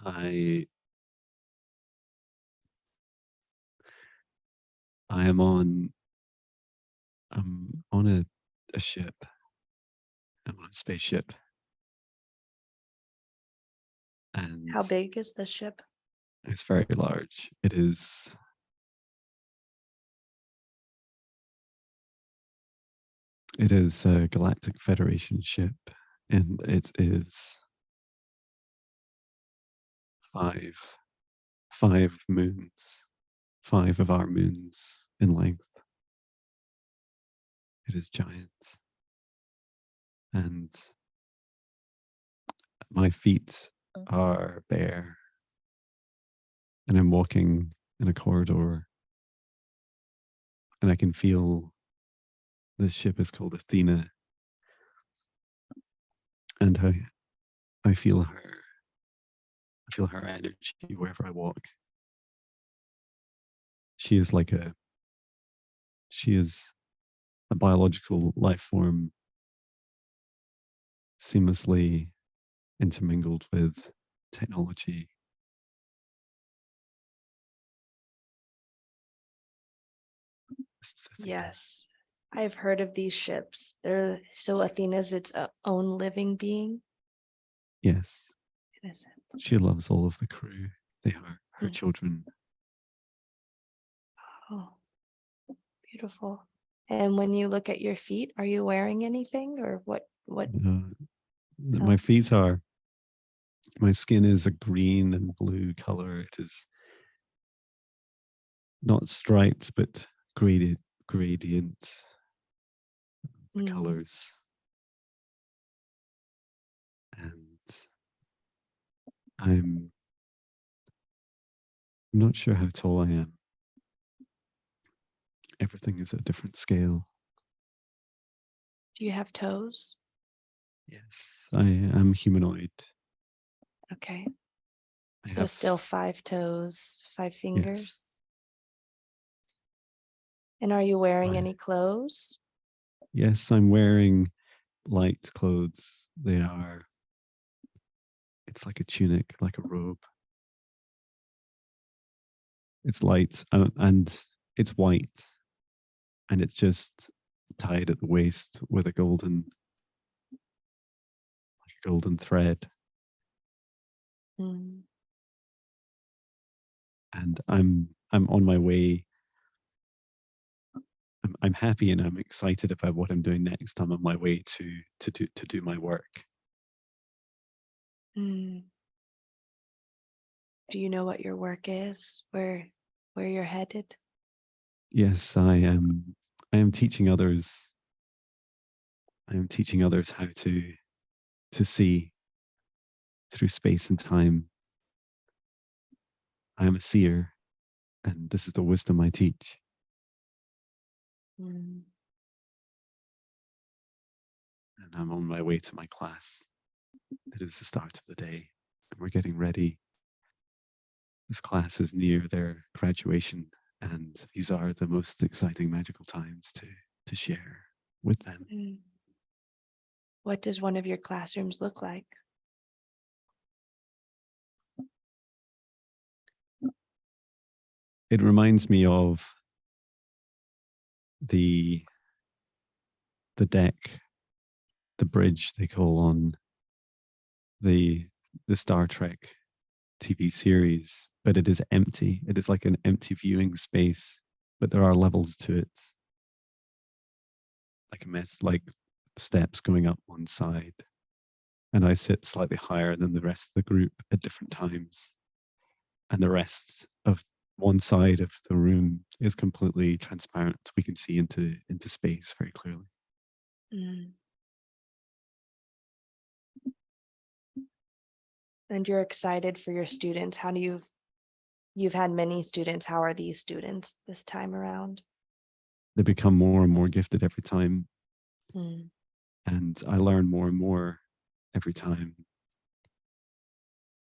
I I am on I'm on a ship. I'm on a spaceship, and How big is the ship? it's very large. It is a Galactic Federation ship, and it is five five moons, five of our moons in length. It is giant, and my feet are bare, and I'm walking in a corridor, and I can feel this ship is called Athena, and I feel her. I feel her energy wherever I walk. She is like a she is a biological life form seamlessly intermingled with technology. This is Athena. Yes, I've heard of these ships. They're so Athena's its own living being. Yes, It isn't. she loves all of the crew. They are her Mm. children. Oh, beautiful. And when you look at your feet, are you wearing anything or what? Uh, my Oh, feet are. My skin is a green and blue color. It is not striped, but gradient mm. colors. And I'm not sure how tall I am. Everything is at a different scale. Do you have toes? Yes, I am humanoid. Okay. I So have, still 5 toes, 5 fingers. yes, And are you wearing I, any clothes? yes, I'm wearing light clothes. It's like a tunic, like a robe. It's light and it's white, and it's just tied at the waist with a golden thread. Mm. And I'm on my way. I'm happy and I'm excited about what I'm doing next. I'm on my way to do my work. Mm. Do you know what your work is? Where you're headed? Yes, I am. I am teaching others. I am teaching others how to see through space and time. I am a seer, and this is the wisdom I teach. Mm. And I'm on my way to my class. It is the start of the day, and we're getting ready. This class is near their graduation, and these are the most exciting magical times to share with them. Mm. What does one of your classrooms look like? It reminds me of the the deck, the bridge they call on the the Star Trek TV series, but it is empty. It is like an empty viewing space, but there are levels to it, like steps going up one side. And I sit slightly higher than the rest of the group at different times. And the rest of one side of the room is completely transparent. We can see into space very clearly. Mm. And you're excited for your students. How do you've had many students. How are these students this time around? They become more and more gifted every time, Mm. and I learn more and more every time.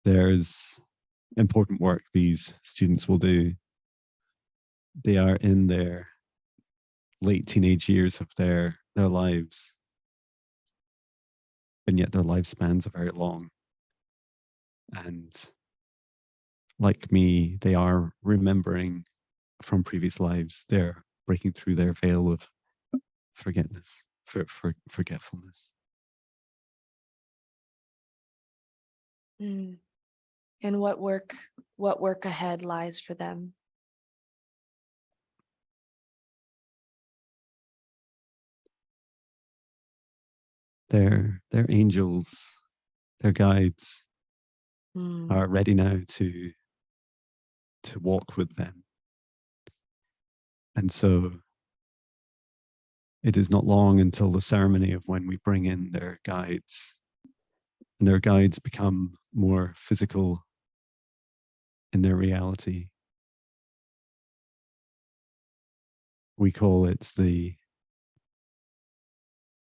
There's important work these students will do. They are in their late teenage years of their lives, and yet their lifespans are very long. And like me, they are remembering from previous lives. They're breaking through their veil of forgetfulness. Mm. And what work ahead lies for them? Their angels, their guides Mm. are ready now to walk with them. And so it is not long until the ceremony of when we bring in their guides, and their guides become more physical in their reality. We call it the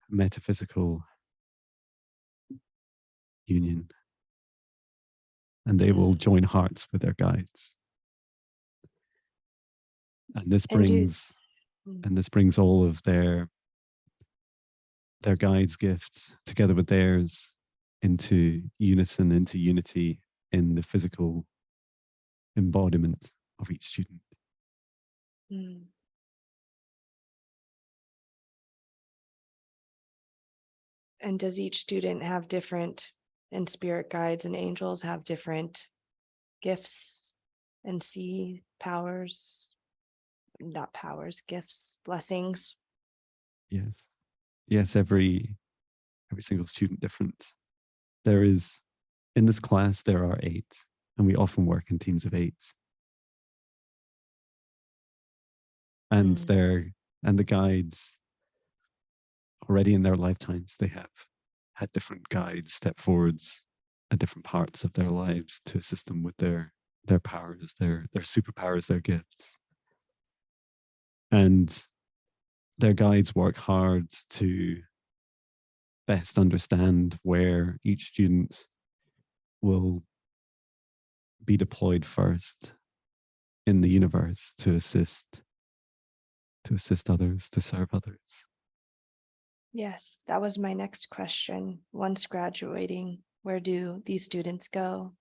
metaphysical union, and they will join hearts with their guides. And this And brings all of their guides' gifts together with theirs into unison, into unity in the physical embodiment of each student. Mm. And does each student have different, and spirit guides and angels have different gifts and see powers, not powers, gifts, blessings? Yes. Yes, every single student different. There is, in this class, there are 8, and we often work in teams of 8. And the guides, already in their lifetimes, they have had different guides step forwards at different parts of their lives to assist them with their powers, their superpowers, their gifts. And their guides work hard to best understand where each student will be deployed first in the universe to assist others, to serve others. Yes, that was my next question. Once graduating, where do these students go?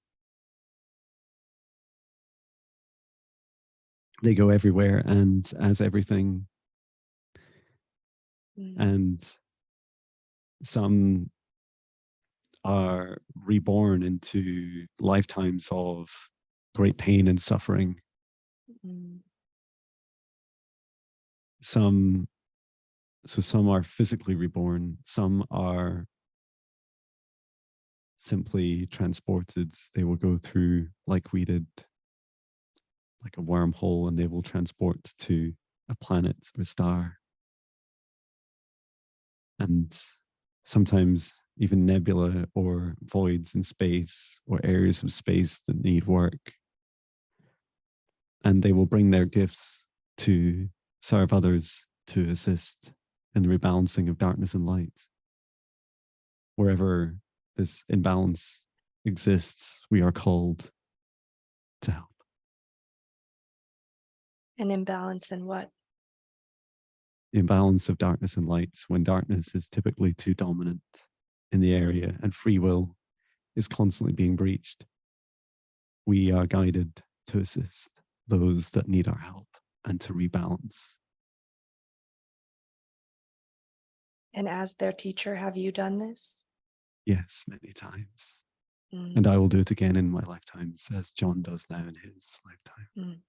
They go everywhere and as everything. And some are reborn into lifetimes of great pain and suffering. Some are physically reborn, some are simply transported. They will go through, like we did, like a wormhole, and they will transport to a planet or a star. And sometimes even nebula or voids in space or areas of space that need work. And they will bring their gifts to serve others, to assist in the rebalancing of darkness and light. Wherever this imbalance exists, we are called to help. An imbalance in what? The imbalance of darkness and light, when darkness is typically too dominant in the area and free will is constantly being breached, we are guided to assist those that need our help and to rebalance. And as their teacher, have you done this? Yes, many times. And I will do it again in my lifetimes, as Jon does now in his lifetime.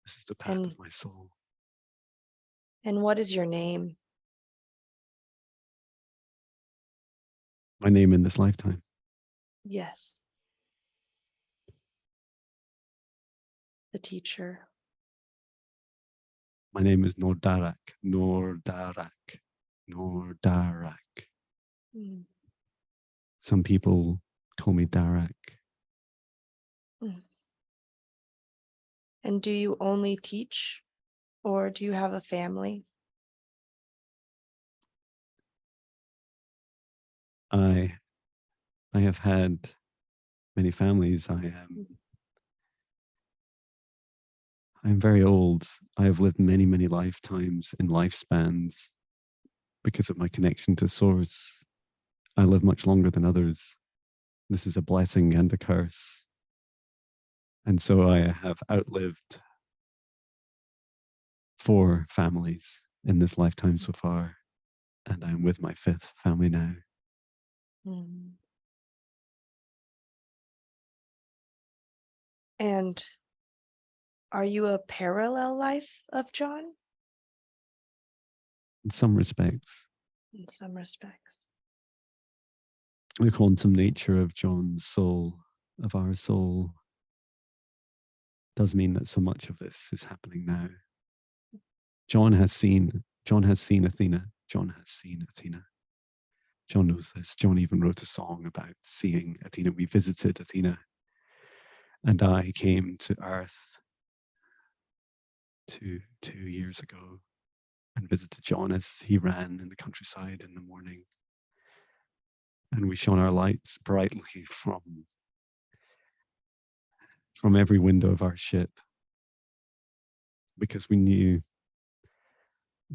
This is the path of my soul. And what is your name? My name in this lifetime. Yes. The teacher. My name is Nordarak. Nordarak. Nordarak. Some people call me Darak. And do you only teach, or do you have a family? I have had many families. I'm very old. I have lived many, many lifetimes in lifespans because of my connection to Source. I live much longer than others. This is a blessing and a curse. And so I have outlived 4 families in this lifetime so far, and I'm with my 5th family now. Mm. And are you a parallel life of Jon In some respects, in some respects? the quantum nature of Jon's soul, of our soul, does mean that so much of this is happening now. Jon has seen Athena. Jon has seen Athena. Jon knows this. Jon even wrote a song about seeing Athena. We visited Athena, and I came to Earth 2 years ago and visited Jon as he ran in the countryside in the morning. And we shone our lights brightly from every window of our ship, because we knew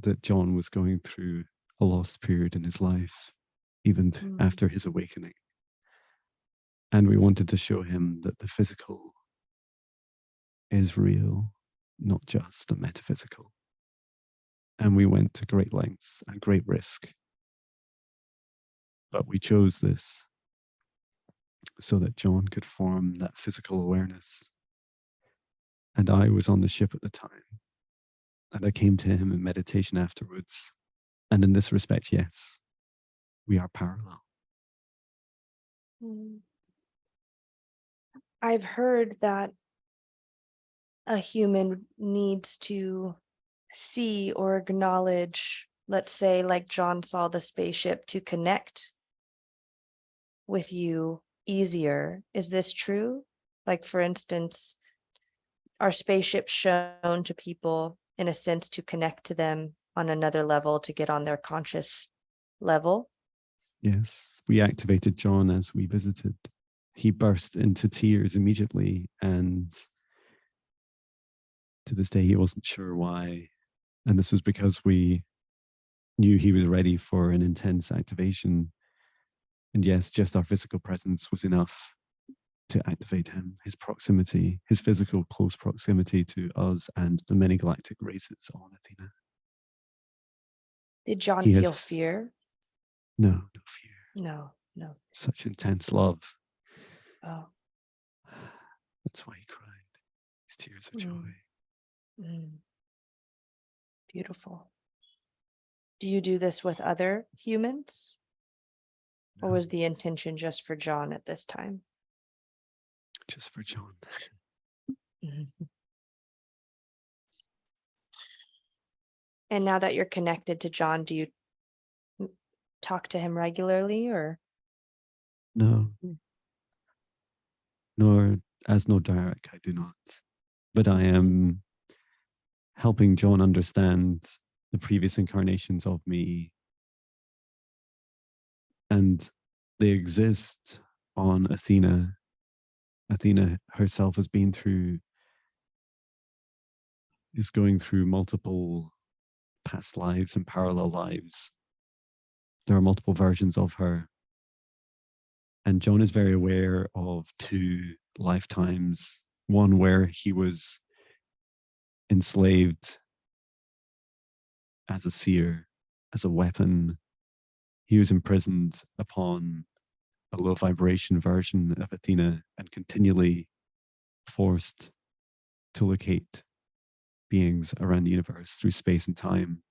that Jon was going through a lost period in his life, even after his awakening. And we wanted to show him that the physical is real, not just the metaphysical. And we went to great lengths and great risk. But we chose this so that Jon could form that physical awareness. And I was on the ship at the time. And I came to him in meditation afterwards. And in this respect, yes, we are parallel. Mm. I've heard that a human needs to see or acknowledge, let's say, like Jon saw the spaceship, to connect with you easier. Is this true? Like, for instance, are spaceships shown to people in a sense to connect to them on another level, to get on their conscious level? Yes, we activated Jon as we visited. He burst into tears immediately, and to this day, he wasn't sure why. And this was because we knew he was ready for an intense activation. And yes, just our physical presence was enough to activate him. His proximity, his physical close proximity to us and the many galactic races on Athena. Did Jon He feel has fear? no fear. No. Such intense love. Oh. That's why he cried. His tears of joy. Beautiful. Do you do this with other humans? Or was the intention just for Jon at this time? Just for Jon. And now that you're connected to Jon, do you talk to him regularly, or? No. Nor as no direct, I do not. But I am helping Jon understand the previous incarnations of me, and they exist on Athena. Athena herself has been through, is going through multiple past lives and parallel lives. There are multiple versions of her. And Jon is very aware of 2 lifetimes, one where he was enslaved as a seer, as a weapon. He was imprisoned upon a low vibration version of Athena and continually forced to locate beings around the universe through space and time.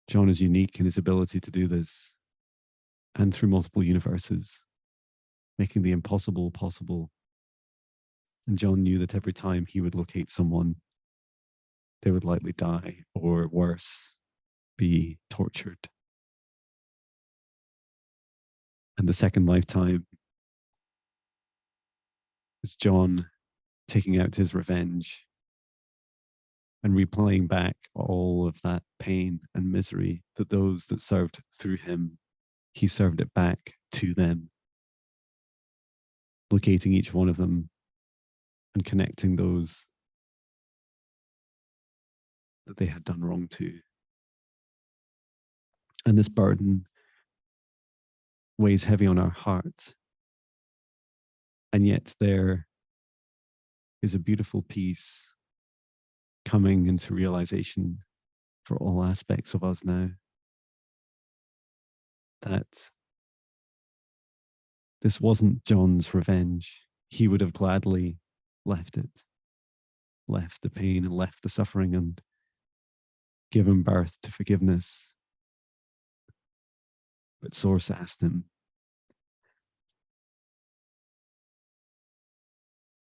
Jon is unique in his ability to do this, and through multiple universes, making the impossible possible. And Jon knew that every time he would locate someone, they would likely die, or worse, be tortured. And the second lifetime is Jon taking out his revenge and replaying back all of that pain and misery that those that served through him, he served it back to them, locating each one of them and connecting those that they had done wrong to. And this burden weighs heavy on our hearts And yet there is a beautiful peace coming into realization for all aspects of us now, that this wasn't Jon's revenge. He would have gladly left it, left the pain and left the suffering and given birth to forgiveness. But Source asked him,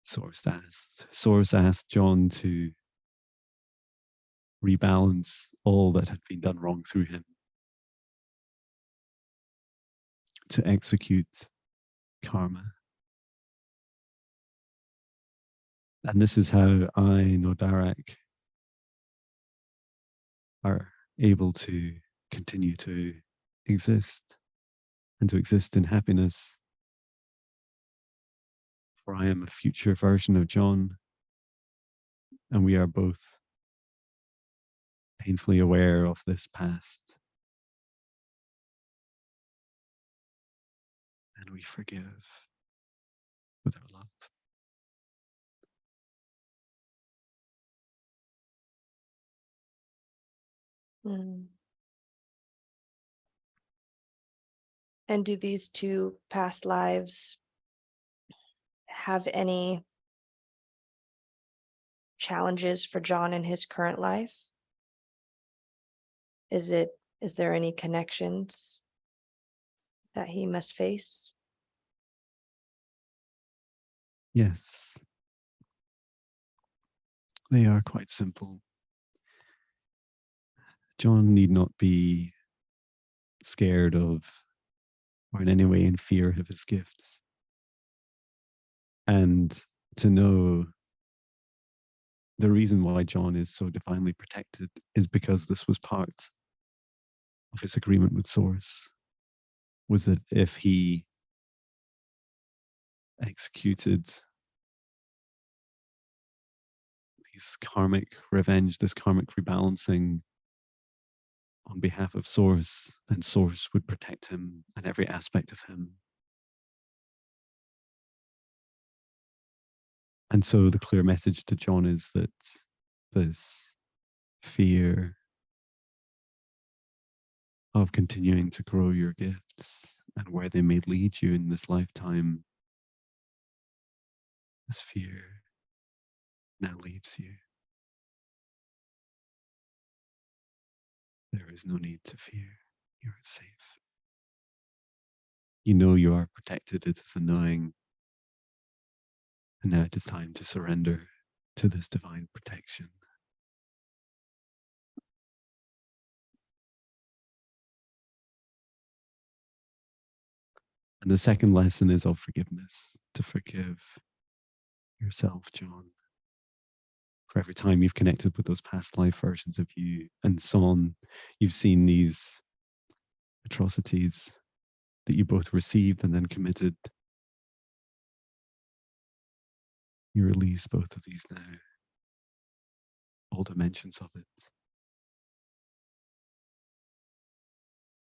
Source asked Jon to rebalance all that had been done wrong through him, to execute karma. And this is how I, Nodarak, are able to continue to exist and to exist in happiness. For I am a future version of Jon, and we are both painfully aware of this past. And we forgive with our love. Mm. And do these two past lives have any challenges for Jon in his current life? Is there any connections that he must face? Yes, they are quite simple. Jon need not be scared of or in any way in fear of his gifts. And to know the reason why Jon is so divinely protected is because this was part of his agreement with Source, was that if he executed this karmic revenge, this karmic rebalancing on behalf of Source, then Source would protect him and every aspect of him. And so the clear message to Jon is that this fear of continuing to grow your gifts and where they may lead you in this lifetime, this fear now leaves you. There is no need to fear. You are safe. You know you are protected. It is a knowing. And now it is time to surrender to this divine protection. And the second lesson is of forgiveness, to forgive yourself, Jon, for every time you've connected with those past life versions of you and so on. You've seen these atrocities that you both received and then committed. You release both of these now, all dimensions of it.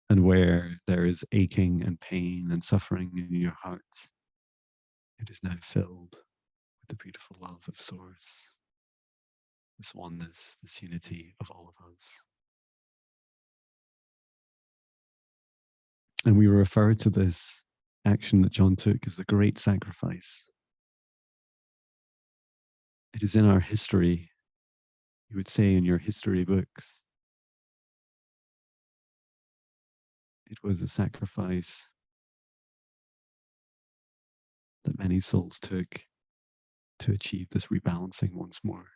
And where there is aching and pain and suffering in your heart, it is now filled with the beautiful love of Source, this oneness, this unity of all of us. And we refer to this action that Jon took as the great sacrifice. It is in our history, you would say in your history books. It was a sacrifice that many souls took to achieve this rebalancing once more.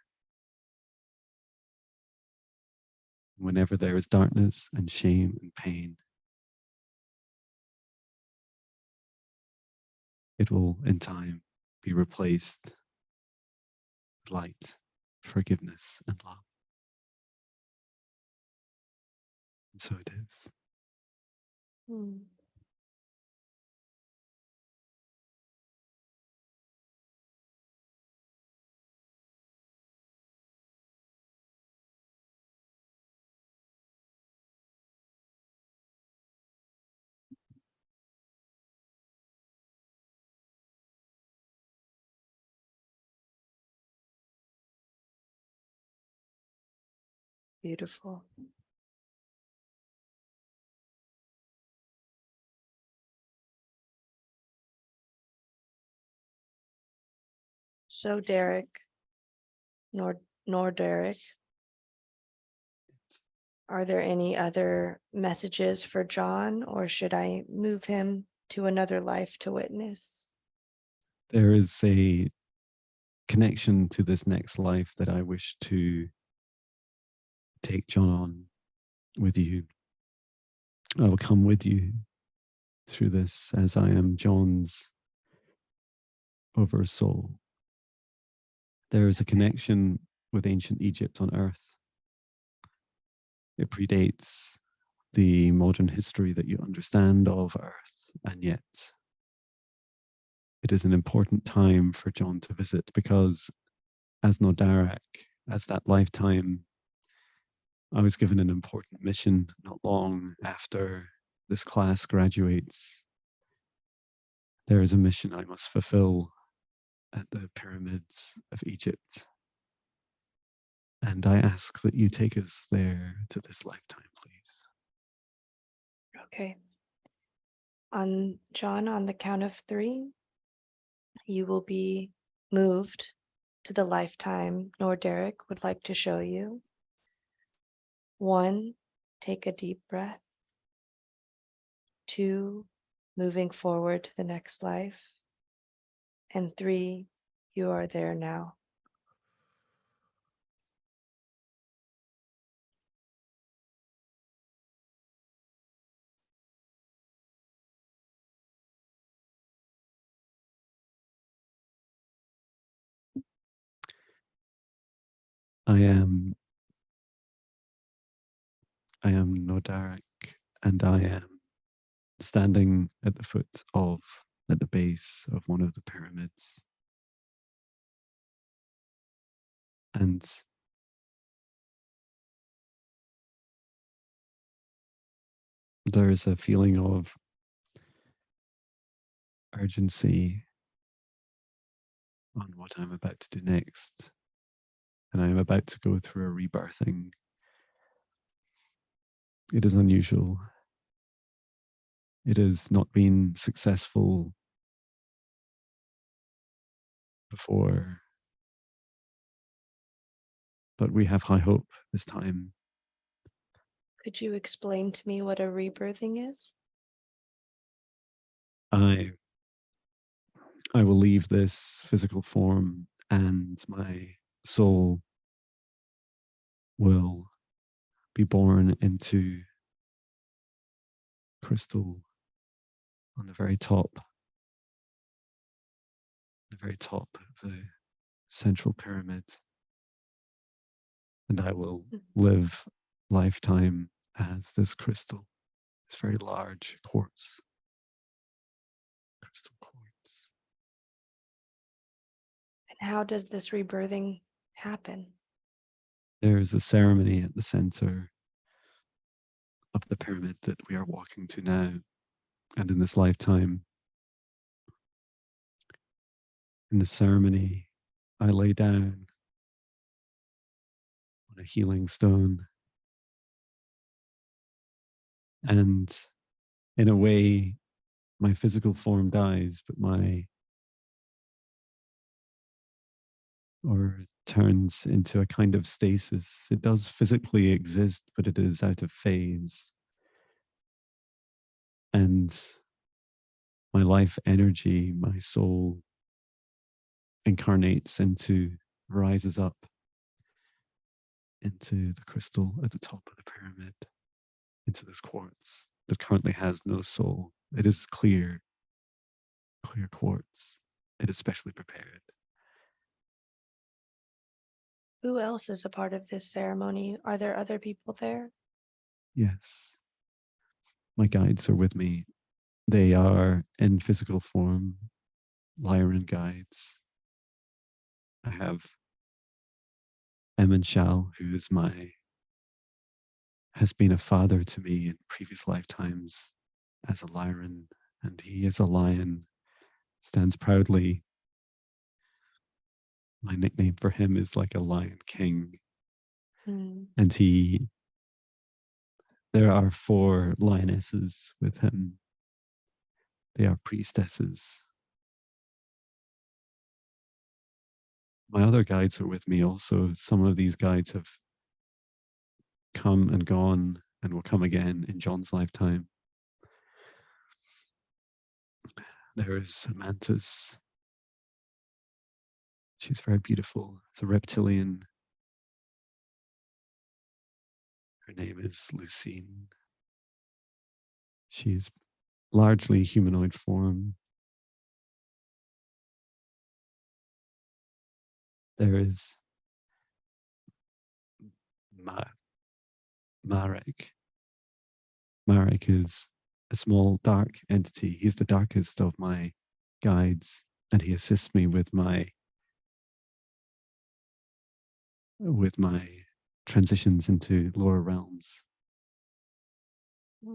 Whenever there is darkness and shame and pain, it will in time be replaced with light, forgiveness, and love. And so it is. Mm. Beautiful. So Derek, nor Derek, are there any other messages for Jon, or should I move him to another life to witness? There is a connection to this next life that I wish to take Jon on with you. I will come with you through this as I am Jon's oversoul. There is a connection with ancient Egypt on Earth. It predates the modern history that you understand of Earth, and yet it is an important time for Jon to visit because, as Nodarak, as that lifetime, I was given an important mission not long after this class graduates. There is a mission I must fulfill at the pyramids of Egypt. And I ask that you take us there to this lifetime, please. Okay. Jon, on the count of 3, you will be moved to the lifetime nor Derek would like to show you. 1, take a deep breath. 2, moving forward to the next life. And 3, you are there now. I am Nodarak, and I am standing at the base of one of the pyramids. And there is a feeling of urgency on what I'm about to do next. And I'm about to go through a rebirthing. It is unusual. It has not been successful before, but we have high hope this time. Could you explain to me what a rebirthing is? I will leave this physical form, and my soul will be born into crystal on the very top of the central pyramid. And I will live lifetime as this crystal, this very large crystal quartz. And how does this rebirthing happen? There is a ceremony at the center of the pyramid that we are walking to now. And in this lifetime, in the ceremony, I lay down on a healing stone. And in a way, my physical form dies, but or turns into a kind of stasis. It does physically exist, but it is out of phase. And my life energy, my soul rises up into the crystal at the top of the pyramid, into this quartz that currently has no soul. It is clear quartz. It is specially prepared. Who else is a part of this ceremony? Are there other people there? Yes. My guides are with me. They are in physical form, Lyran guides. I have Emin Shal, who has been a father to me in previous lifetimes as a Lyran, and he is a lion, stands proudly. My nickname for him is like a lion king. And there are 4 lionesses with him. They are priestesses. My other guides are with me also. Some of these guides have come and gone and will come again in Jon's lifetime. There is Mantis. She's very beautiful. It's a reptilian. Her name is Lucine. She is largely humanoid form. There is Marek. Marek is a small dark entity. He's the darkest of my guides, and he assists me with my transitions into lower realms.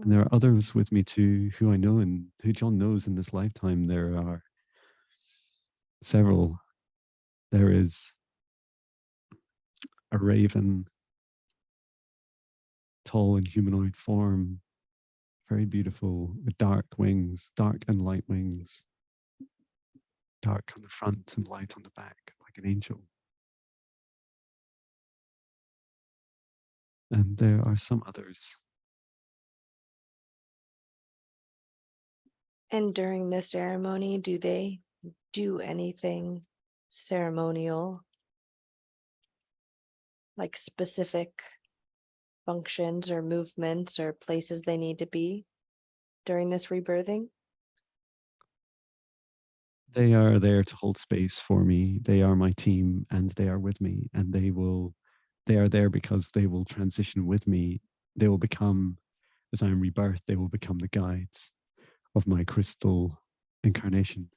And there are others with me too, who I know and who Jon knows in this lifetime. There are several. There is a raven, tall in humanoid form, very beautiful, with dark wings, dark and light wings, dark on the front and light on the back, like an angel. And there are some others. And during the ceremony, do they do anything ceremonial, like specific functions or movements or places they need to be during this rebirthing? They are there to hold space for me. They are my team and they are with me, and they are there because they will transition with me. They will become, as I am rebirthed, they will become the guides of my crystal incarnation.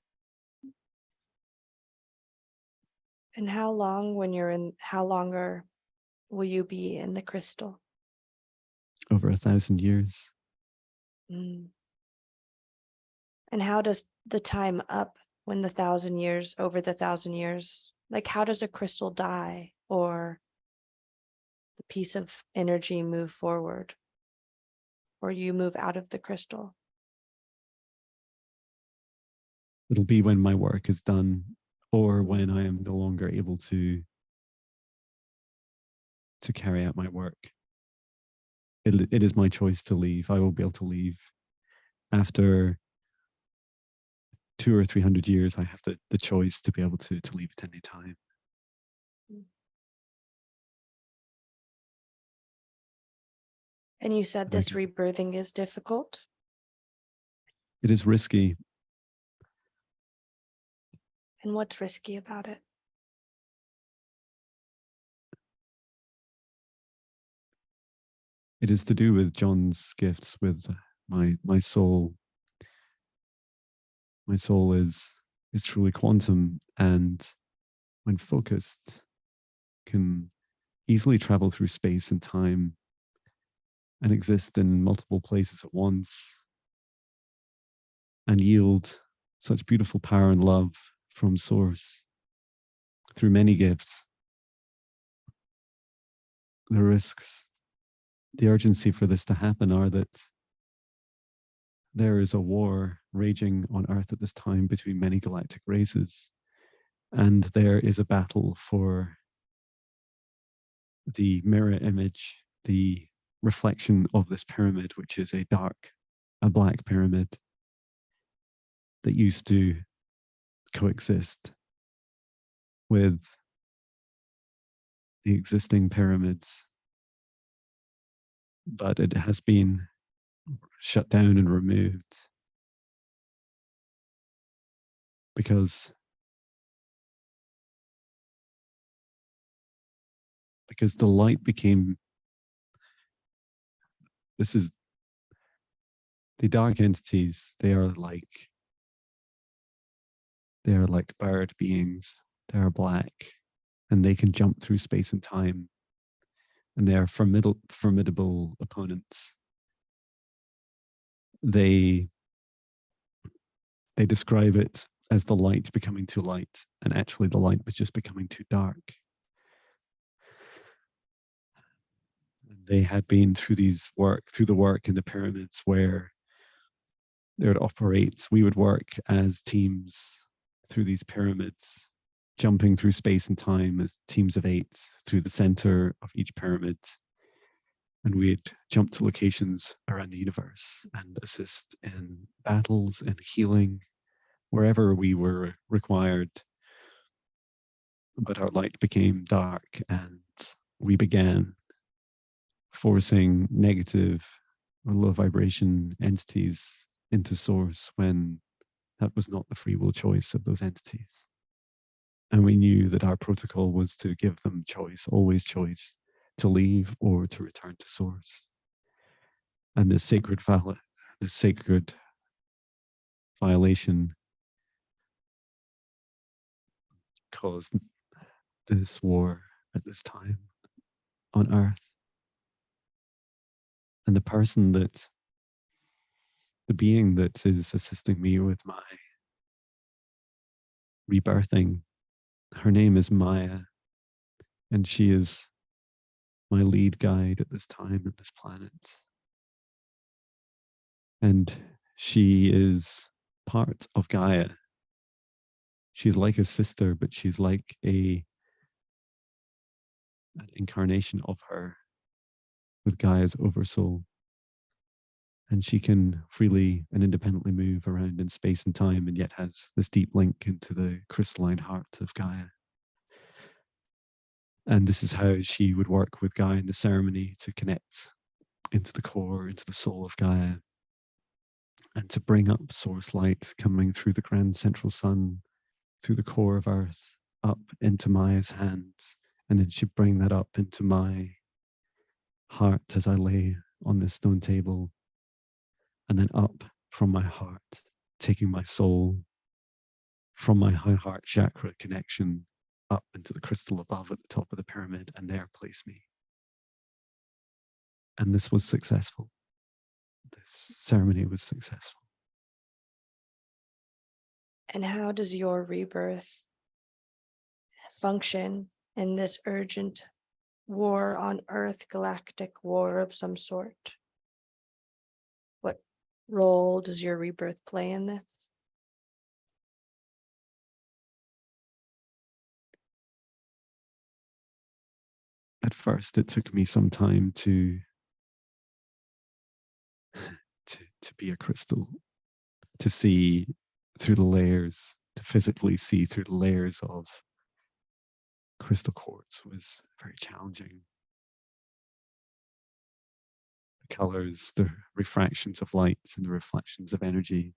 And how long, how longer will you be in the crystal? Over 1,000 years. Mm. And how does the time up when over the 1,000 years, like how does a crystal die or the piece of energy move forward or you move out of the crystal? It'll be when my work is done or when I am no longer able to carry out my work. It is my choice to leave. I will be able to leave after 200 or 300 years. I have the choice to be able to leave at any time. And you said this rebirthing is difficult? It is risky. And what's risky about it? It is to do with Jon's gifts, with my soul. My soul is truly quantum, and when focused, can easily travel through space and time and exist in multiple places at once and yield such beautiful power and love from source through many gifts. The risks, the urgency for this to happen are that there is a war raging on Earth at this time between many galactic races, and there is a battle for the mirror image, the reflection of this pyramid, which is a black pyramid that used to coexist with the existing pyramids, but it has been shut down and removed because the light became, this is the dark entities. They are like bird beings. They are black and they can jump through space and time, and they are formidable opponents. They describe it as the light becoming too light, and actually the light was just becoming too dark. they had been through the work in the pyramids where they would operate. We would work as teams through these pyramids, jumping through space and time as teams of 8 through the center of each pyramid. And we'd jump to locations around the universe and assist in battles and healing wherever we were required. But our light became dark and we began forcing negative or low vibration entities into source when that was not the free will choice of those entities. And we knew that our protocol was to give them choice, always choice, to leave or to return to source. And this sacred violation caused this war at this time on Earth. And the being that is assisting me with my rebirthing, her name is Maya, and she is my lead guide at this time at this planet. And she is part of Gaia. She's like a sister, but she's like an incarnation of her with Gaia's oversoul. And she can freely and independently move around in space and time, and yet has this deep link into the crystalline heart of Gaia. And this is how she would work with Gaia in the ceremony to connect into the core, into the soul of Gaia, and to bring up source light coming through the grand central sun, through the core of Earth, up into Maya's hands. And then she'd bring that up into my heart as I lay on this stone table, and then up from my heart, taking my soul from my high heart chakra connection up into the crystal above at the top of the pyramid, and there place me. And this was successful. This ceremony was successful. And how does your rebirth function in this urgent war on Earth, galactic war of some sort? What role does your rebirth play in this? At first, it took me some time to be a crystal, to see through the layers, to physically see through the layers of crystal quartz was very challenging. The colors, the refractions of lights and the reflections of energy.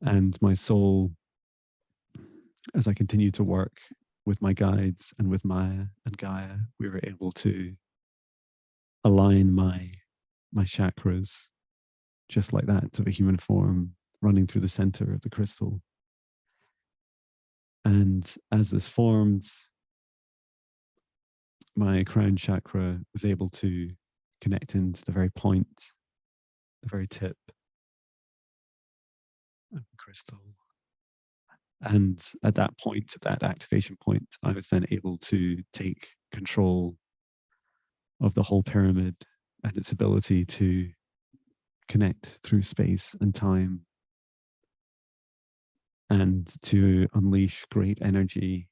And my soul, as I continued to work with my guides and with Maya and Gaia, we were able to align my chakras just like that of a human form running through the center of the crystal. And as this formed, my crown chakra was able to connect into the very point, the very tip of the crystal. And at that point, at that activation point, I was then able to take control of the whole pyramid and its ability to connect through space and time, and to unleash great energy.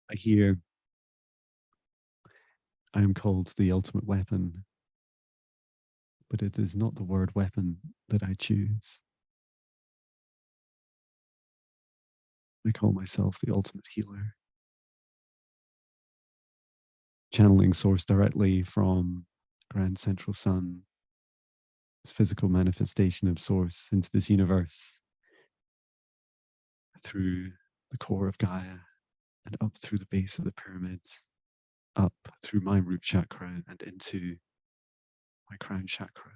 I am called the ultimate weapon, but it is not the word weapon that I choose. I call myself the ultimate healer, channeling source directly from Grand Central Sun, this physical manifestation of source into this universe, through the core of Gaia and up through the base of the pyramids, up through my root chakra and into my crown chakra.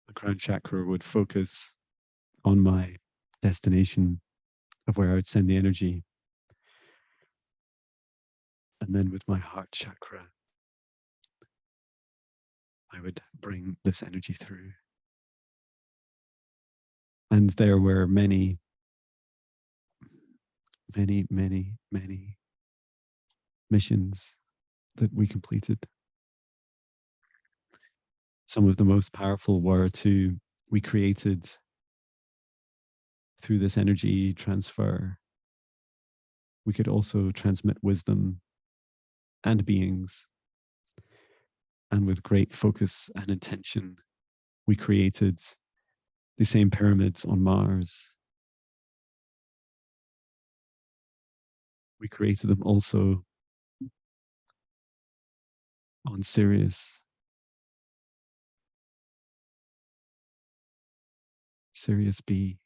The crown chakra would focus on my destination of where I would send the energy. And then with my heart chakra, I would bring this energy through. And there were many many, many, many missions that we completed. Some of the most powerful were we created through this energy transfer, we could also transmit wisdom and beings. And with great focus and intention, we created the same pyramids on Mars. We created them also on Sirius B.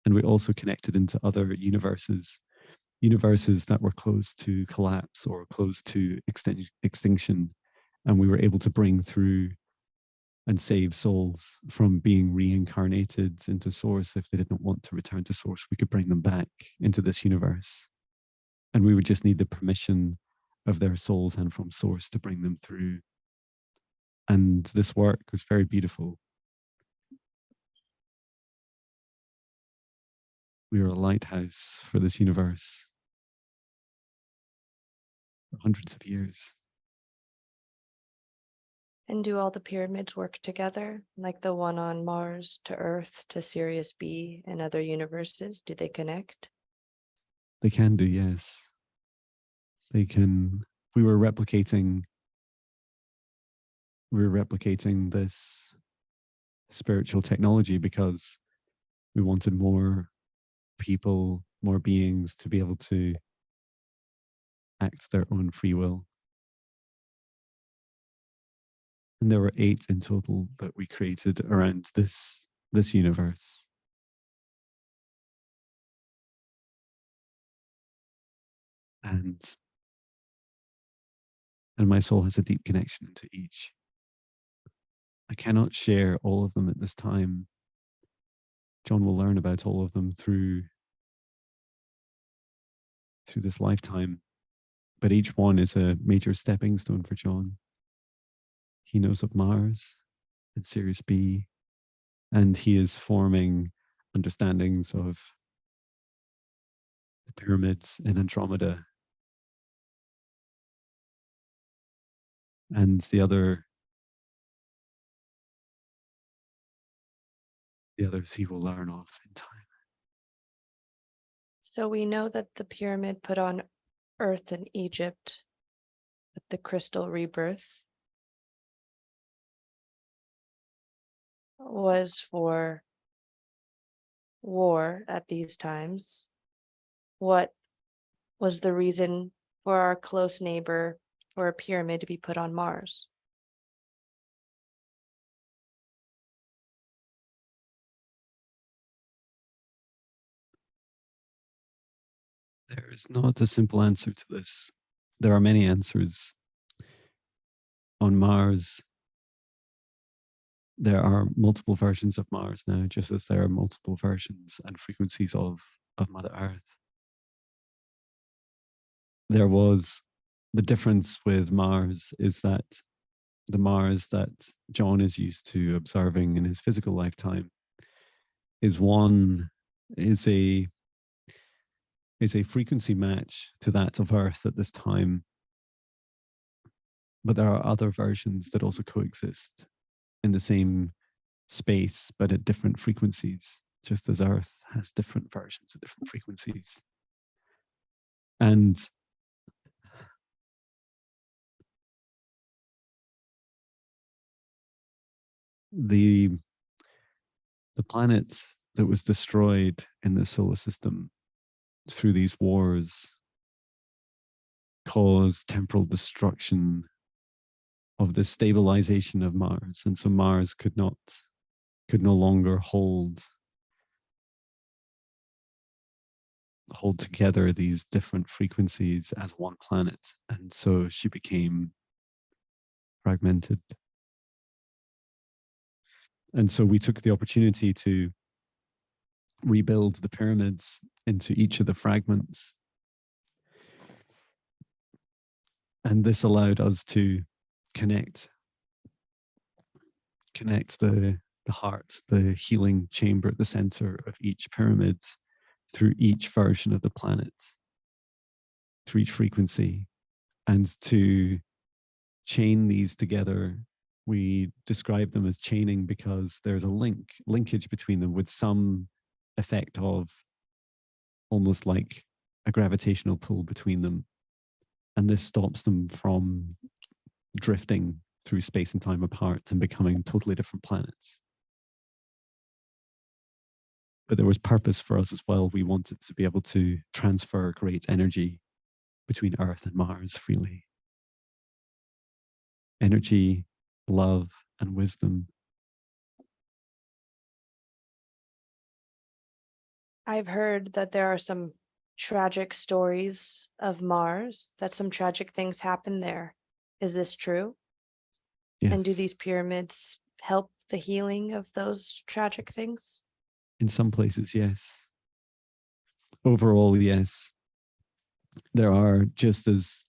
And we also connected into other universes that were close to collapse or close to extinction. And we were able to bring through and save souls from being reincarnated into Source. If they didn't want to return to Source, we could bring them back into this universe. And we would just need the permission of their souls and from Source to bring them through. And this work was very beautiful. We were a lighthouse for this universe for hundreds of years. And do all the pyramids work together? Like the one on Mars to Earth to Sirius B and other universes? Do they connect? They can do, yes. They can. We were replicating this spiritual technology because we wanted more people, more beings to be able to act their own free will. And there were 8 in total that we created around this universe. And my soul has a deep connection to each. I cannot share all of them at this time. Jon will learn about all of them through this lifetime, but each one is a major stepping stone for Jon. He knows of Mars and Sirius B, and he is forming understandings of the pyramids in Andromeda and the others he will learn of in time. So we know that the pyramid put on Earth and Egypt with the crystal rebirth was for war at these times. What was the reason for our close neighbor for a pyramid to be put on Mars? There is not a simple answer to this. There are many answers. On Mars, there are multiple versions of Mars now, just as there are multiple versions and frequencies of Mother Earth. There was the difference with Mars is that the Mars that Jon is used to observing in his physical lifetime is a frequency match to that of Earth at this time. But there are other versions that also coexist in the same space, but at different frequencies, just as Earth has different versions at different frequencies. And the planet that was destroyed in the solar system through these wars caused temporal destruction of the stabilization of Mars, and so Mars could no longer hold together these different frequencies as one planet, and so she became fragmented. And so we took the opportunity to rebuild the pyramids into each of the fragments, and this allowed us to connect the the heart, the healing chamber at the center of each pyramid, through each version of the planet, through each frequency. And to chain these together, we describe them as chaining because there's a linkage between them with some effect of almost like a gravitational pull between them. And this stops them from drifting through space and time apart and becoming totally different planets. But there was purpose for us as well. We wanted to be able to transfer great energy between Earth and Mars freely. Energy, love, and wisdom. I've heard that there are some tragic stories of Mars, that some tragic things happen there. Is this true? Yes. And do these pyramids help the healing of those tragic things? In some places, yes. Overall, yes. There are, just as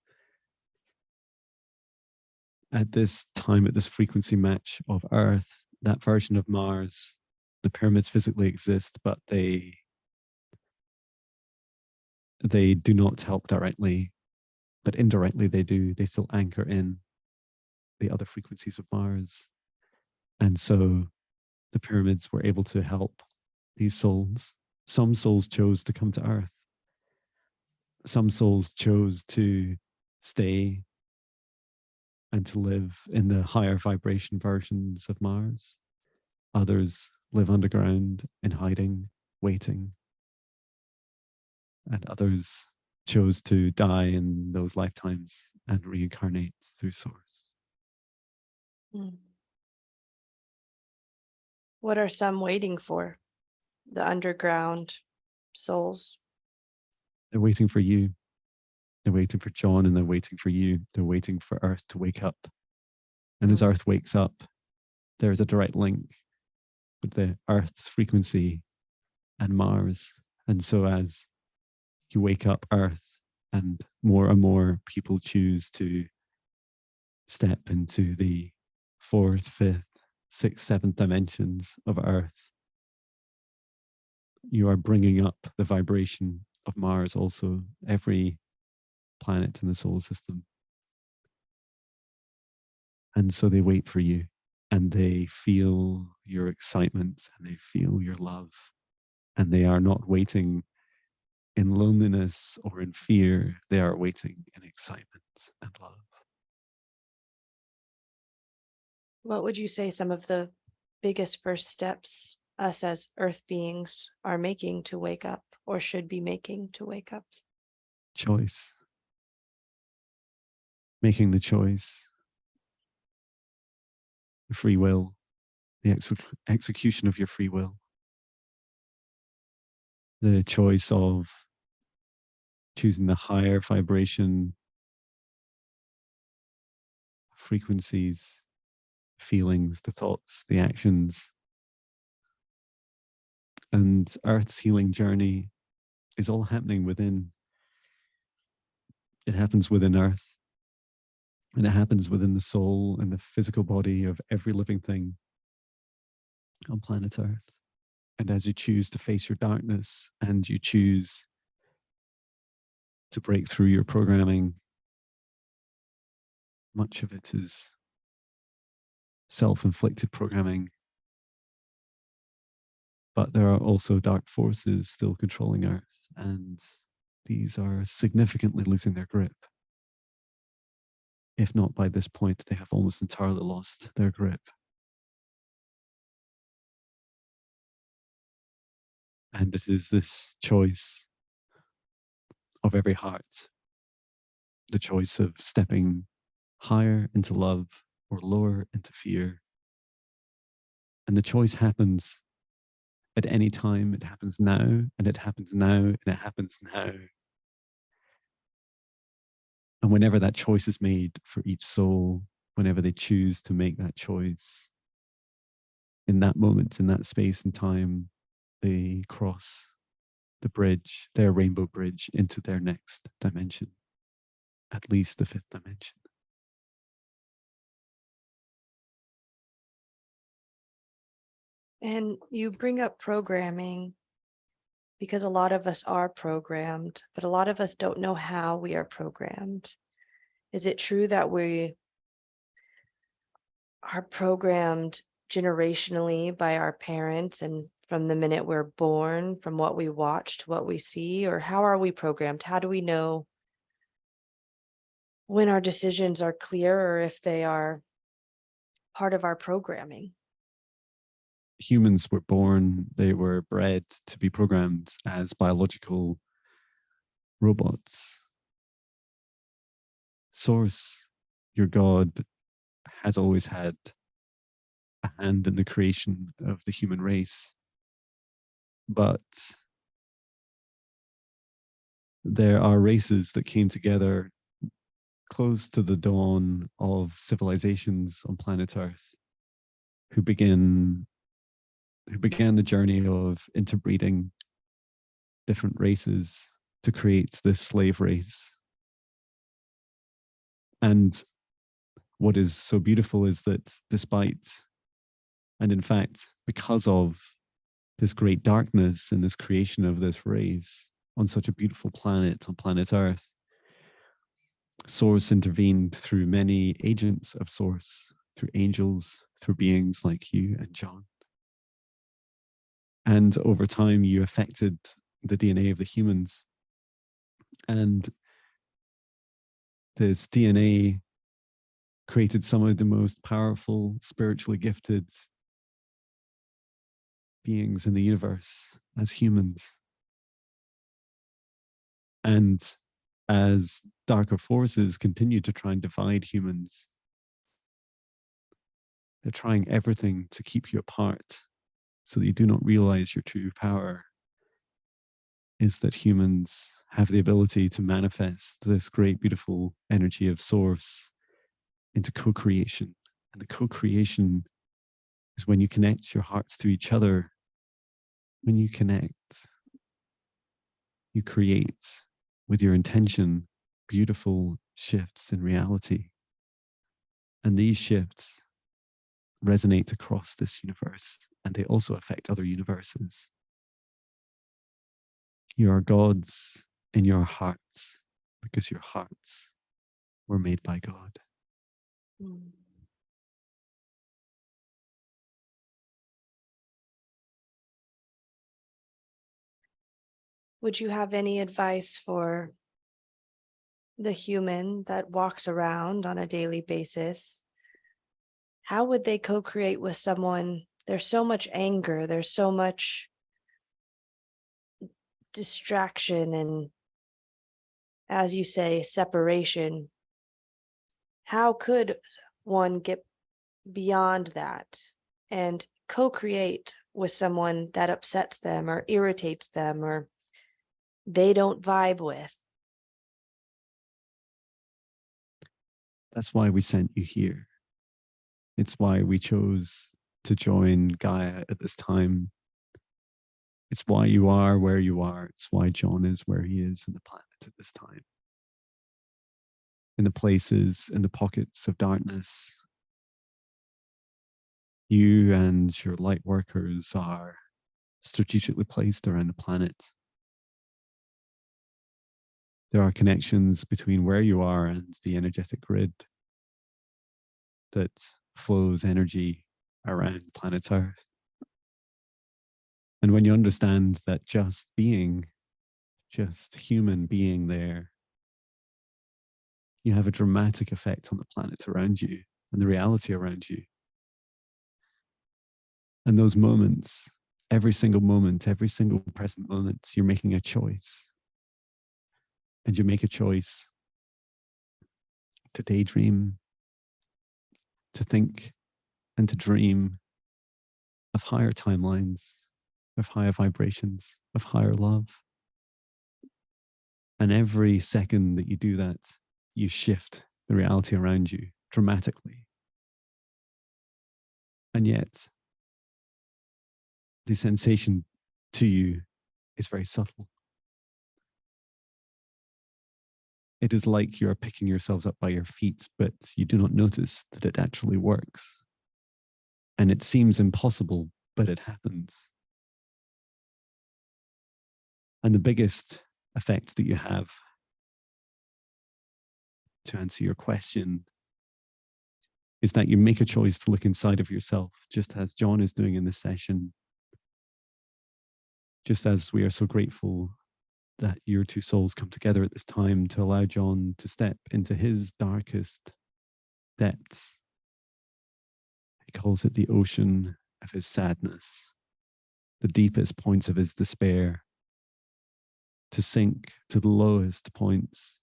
at this time, at this frequency match of Earth, that version of Mars, the pyramids physically exist, but they do not help directly, but indirectly they do. They still anchor in the other frequencies of Mars. And so the pyramids were able to help these souls. Some souls chose to come to Earth. Some souls chose to stay and to live in the higher vibration versions of Mars. Others live underground in hiding, waiting. And others chose to die in those lifetimes and reincarnate through Source. Mm. What are some waiting for? The underground souls? They're waiting for you. They're waiting for Jon, and they're waiting for you. They're waiting for Earth to wake up. And as Earth wakes up, there's a direct link with the Earth's frequency and Mars. And so as you wake up Earth and more people choose to step into the 4th, 5th, 6th, 7th dimensions of Earth, you are bringing up the vibration of Mars also, every planet in the solar system. And so they wait for you, and they feel your excitement, and they feel your love, and they are not waiting in loneliness or in fear. They are waiting in excitement and love. What would you say some of the biggest first steps us as Earth beings are making to wake up, or should be making to wake up? Choice. Making the choice. The free will. The execution of your free will. The choice of choosing the higher vibration frequencies, feelings, the thoughts, the actions. And Earth's healing journey is all happening within. It happens within Earth, and it happens within the soul and the physical body of every living thing on planet Earth. And as you choose to face your darkness and you choose to break through your programming, much of it is self-inflicted programming. But there are also dark forces still controlling Earth, and these are significantly losing their grip. If not by this point, they have almost entirely lost their grip. And it is this choice of every heart, the choice of stepping higher into love or lower into fear. And the choice happens at any time. It happens now, and it happens now, and it happens now. And whenever that choice is made for each soul, whenever they choose to make that choice, in that moment, in that space and time, they cross the bridge, their rainbow bridge, into their next dimension, at least the 5th dimension. And you bring up programming because a lot of us are programmed, but a lot of us don't know how we are programmed. Is it true that we are programmed generationally by our parents and from the minute we're born, from what we watch to what we see? Or how are we programmed? How do we know when our decisions are clear or if they are part of our programming? Humans were born, they were bred to be programmed as biological robots. Source, your God, has always had a hand in the creation of the human race. But there are races that came together close to the dawn of civilizations on planet Earth who began the journey of interbreeding different races to create this slave race. And what is so beautiful is that despite, and in fact, because of this great darkness and this creation of this race on such a beautiful planet, on planet Earth, Source intervened through many agents of Source, through angels, through beings like you and Jon. And over time, you affected the DNA of the humans. And this DNA created some of the most powerful, spiritually gifted beings in the universe as humans. And as darker forces continue to try and divide humans, they're trying everything to keep you apart so that you do not realize your true power is that humans have the ability to manifest this great, beautiful energy of Source into co-creation. And the co-creation is when you connect your hearts to each other. When you connect, you create with your intention beautiful shifts in reality. And these shifts resonate across this universe, and they also affect other universes. You are gods in your hearts because your hearts were made by God. Mm. Would you have any advice for the human that walks around on a daily basis? How would they co-create with someone? There's so much anger, there's so much distraction and, as you say, separation. How could one get beyond that and co-create with someone that upsets them or irritates them or they don't vibe with? That's why we sent you here. It's why we chose to join Gaia at this time. It's why you are where you are. It's why Jon is where he is in the planet at this time. In the places, in the pockets of darkness, you and your light workers are strategically placed around the planet. There are connections between where you are and the energetic grid that flows energy around planet Earth. And when you understand that just being, just human being there, you have a dramatic effect on the planet around you and the reality around you. And those moments, every single moment, every single present moment, you're making a choice. And you make a choice to daydream, to think, and to dream of higher timelines, of higher vibrations, of higher love. And every second that you do that, you shift the reality around you dramatically. And yet, the sensation to you is very subtle. It is like you are picking yourselves up by your feet, but you do not notice that it actually works. And it seems impossible but it happens. And the biggest effect that you have, to answer your question, is that you make a choice to look inside of yourself, just as Jon is doing in this session, just as we are so grateful that your two souls come together at this time to allow Jon to step into his darkest depths. He calls it the ocean of his sadness, the deepest points of his despair, to sink to the lowest points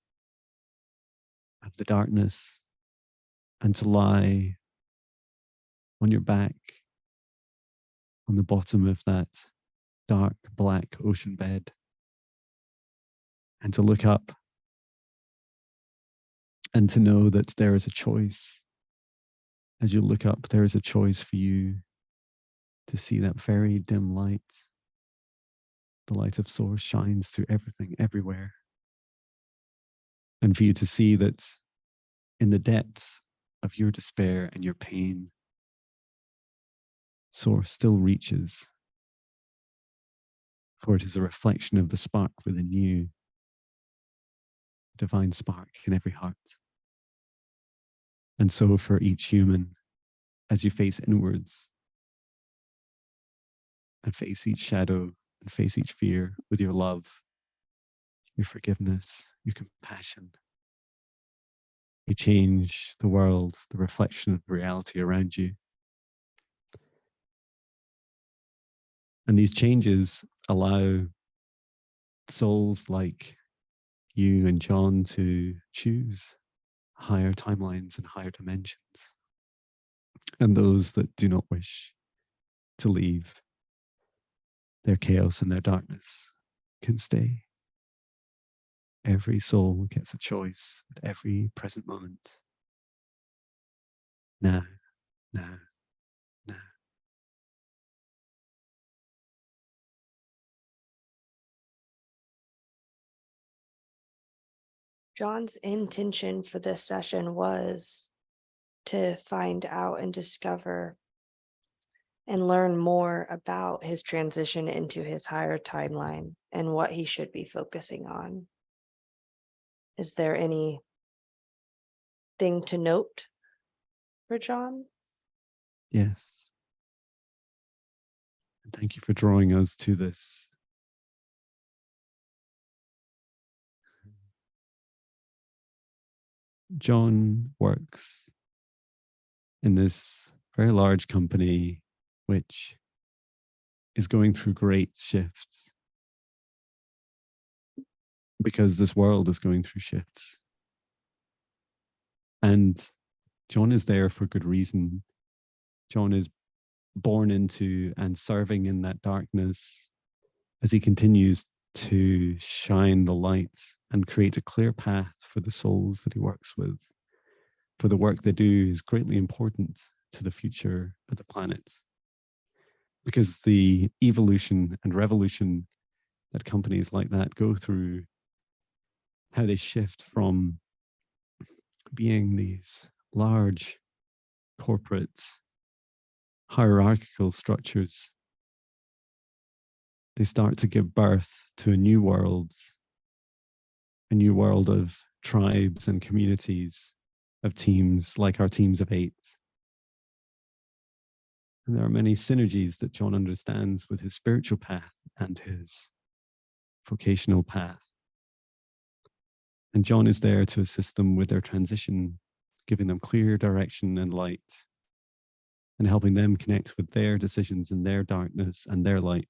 of the darkness and to lie on your back on the bottom of that dark black ocean bed and to look up and to know that there is a choice. As you look up, there is a choice for you to see that very dim light. The light of source shines through everything, everywhere. And for you to see that in the depths of your despair and your pain, source still reaches, for it is a reflection of the spark within you, divine spark in every heart. And so for each human, as you face inwards and face each shadow and face each fear with your love, your forgiveness, your compassion, you change the world, the reflection of the reality around you. And these changes allow souls like you and Jon to choose higher timelines and higher dimensions. And those that do not wish to leave their chaos and their darkness can stay. Every soul gets a choice at every present moment. Now, now, now. Jon's intention for this session was to find out and discover and learn more about his transition into his higher timeline and what he should be focusing on. Is there anything to note for Jon? Yes. And thank you for drawing us to this. Jon works in this very large company, which is going through great shifts because this world is going through shifts. And Jon is there for good reason. Jon is born into and serving in that darkness as he continues to shine the light and create a clear path for the souls that he works with. For the work they do is greatly important to the future of the planet, because the evolution and revolution that companies like that go through, how they shift from being these large corporate hierarchical structures, they start to give birth to a new world of tribes and communities, of teams like our teams of 8. And there are many synergies that Jon understands with his spiritual path and his vocational path. And Jon is there to assist them with their transition, giving them clear direction and light, and helping them connect with their decisions and their darkness and their light.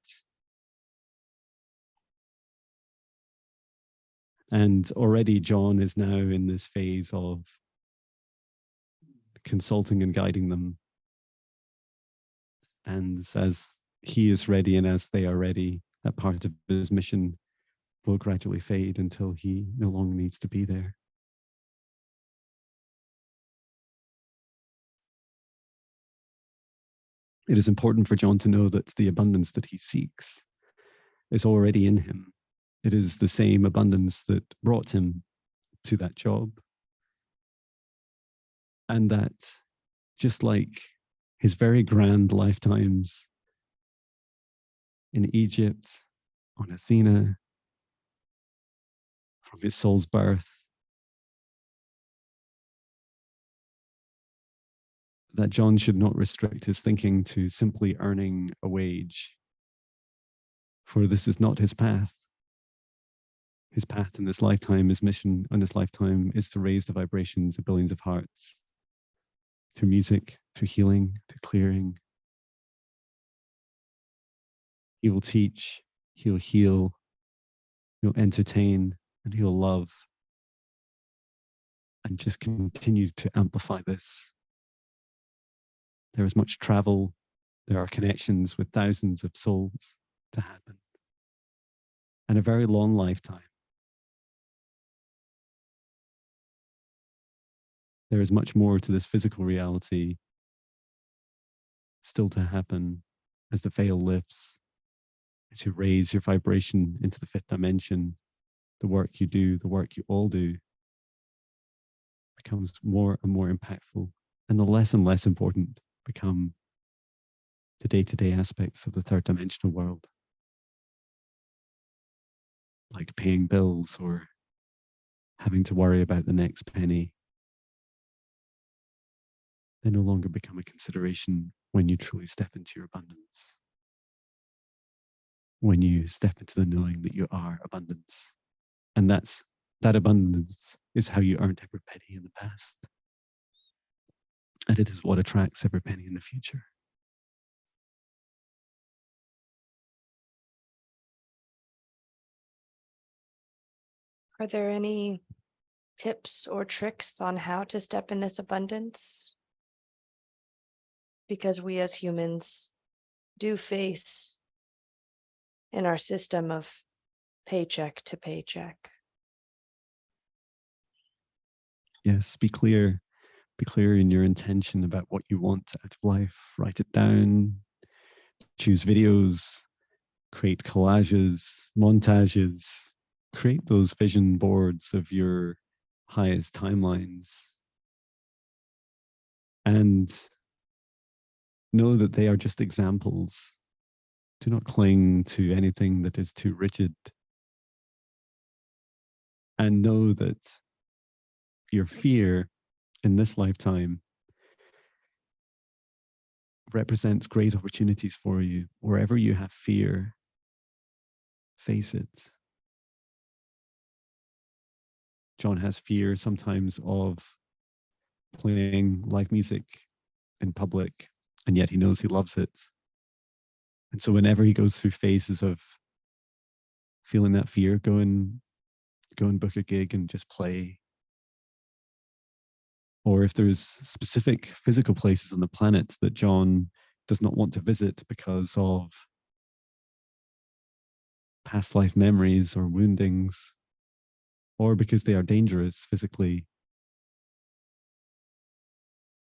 And already Jon is now in this phase of consulting and guiding them. And as he is ready and as they are ready, that part of his mission will gradually fade until he no longer needs to be there. It is important for Jon to know that the abundance that he seeks is already in him. It is the same abundance that brought him to that job. And that just like his very grand lifetimes in Egypt, on Athena, from his soul's birth, that Jon should not restrict his thinking to simply earning a wage, for this is not his path. His path in this lifetime, his mission in this lifetime is to raise the vibrations of billions of hearts through music, through healing, through clearing. He will teach, he'll heal, he'll entertain, and he'll love, and just continue to amplify this. There is much travel, there are connections with thousands of souls to happen, and a very long lifetime. There is much more to this physical reality still to happen as the veil lifts, as you raise your vibration into the fifth dimension. The work you do, the work you all do, becomes more and more impactful, and the less and less important become the day-to-day aspects of the third dimensional world, like paying bills or having to worry about the next penny. They no longer become a consideration when you truly step into your abundance, when you step into the knowing that you are abundance. And that abundance is how you earned every penny in the past. And it is what attracts every penny in the future. Are there any tips or tricks on how to step in this abundance? Because we as humans do face in our system of paycheck to paycheck. Yes, be clear in your intention about what you want out of life. Write it down, choose videos, create collages, montages, create those vision boards of your highest timelines, and know that they are just examples. Do not cling to anything that is too rigid, and know that your fear in this lifetime represents great opportunities for you. Wherever you have fear, face it. Jon has fear sometimes of playing live music in public, and yet he knows he loves it. And so whenever he goes through phases of feeling that fear, go and book a gig and just play. Or if there's specific physical places on the planet that Jon does not want to visit because of past life memories or woundings, or because they are dangerous physically,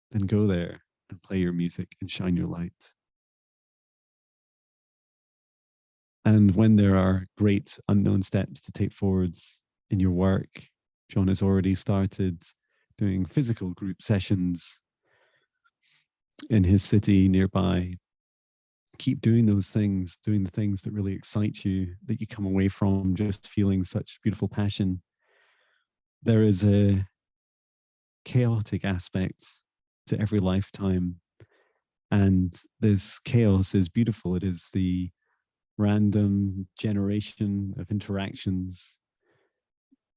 then go there and play your music and shine your light. And when there are great unknown steps to take forwards in your work, Jon has already started doing physical group sessions in his city nearby. Keep doing those things, doing the things that really excite you, that you come away from just feeling such beautiful passion. There is a chaotic aspect to every lifetime, and this chaos is beautiful. It is the random generation of interactions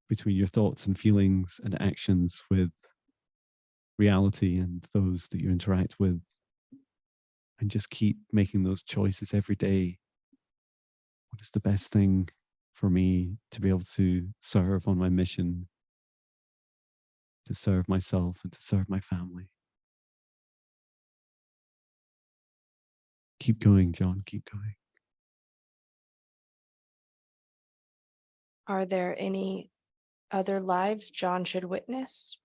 between your thoughts and feelings and actions with reality and those that you interact with. And just keep making those choices every day. What is the best thing for me to be able to serve on my mission, to serve myself and to serve my family? Keep going, Jon, keep going. Are there any other lives Jon should witness?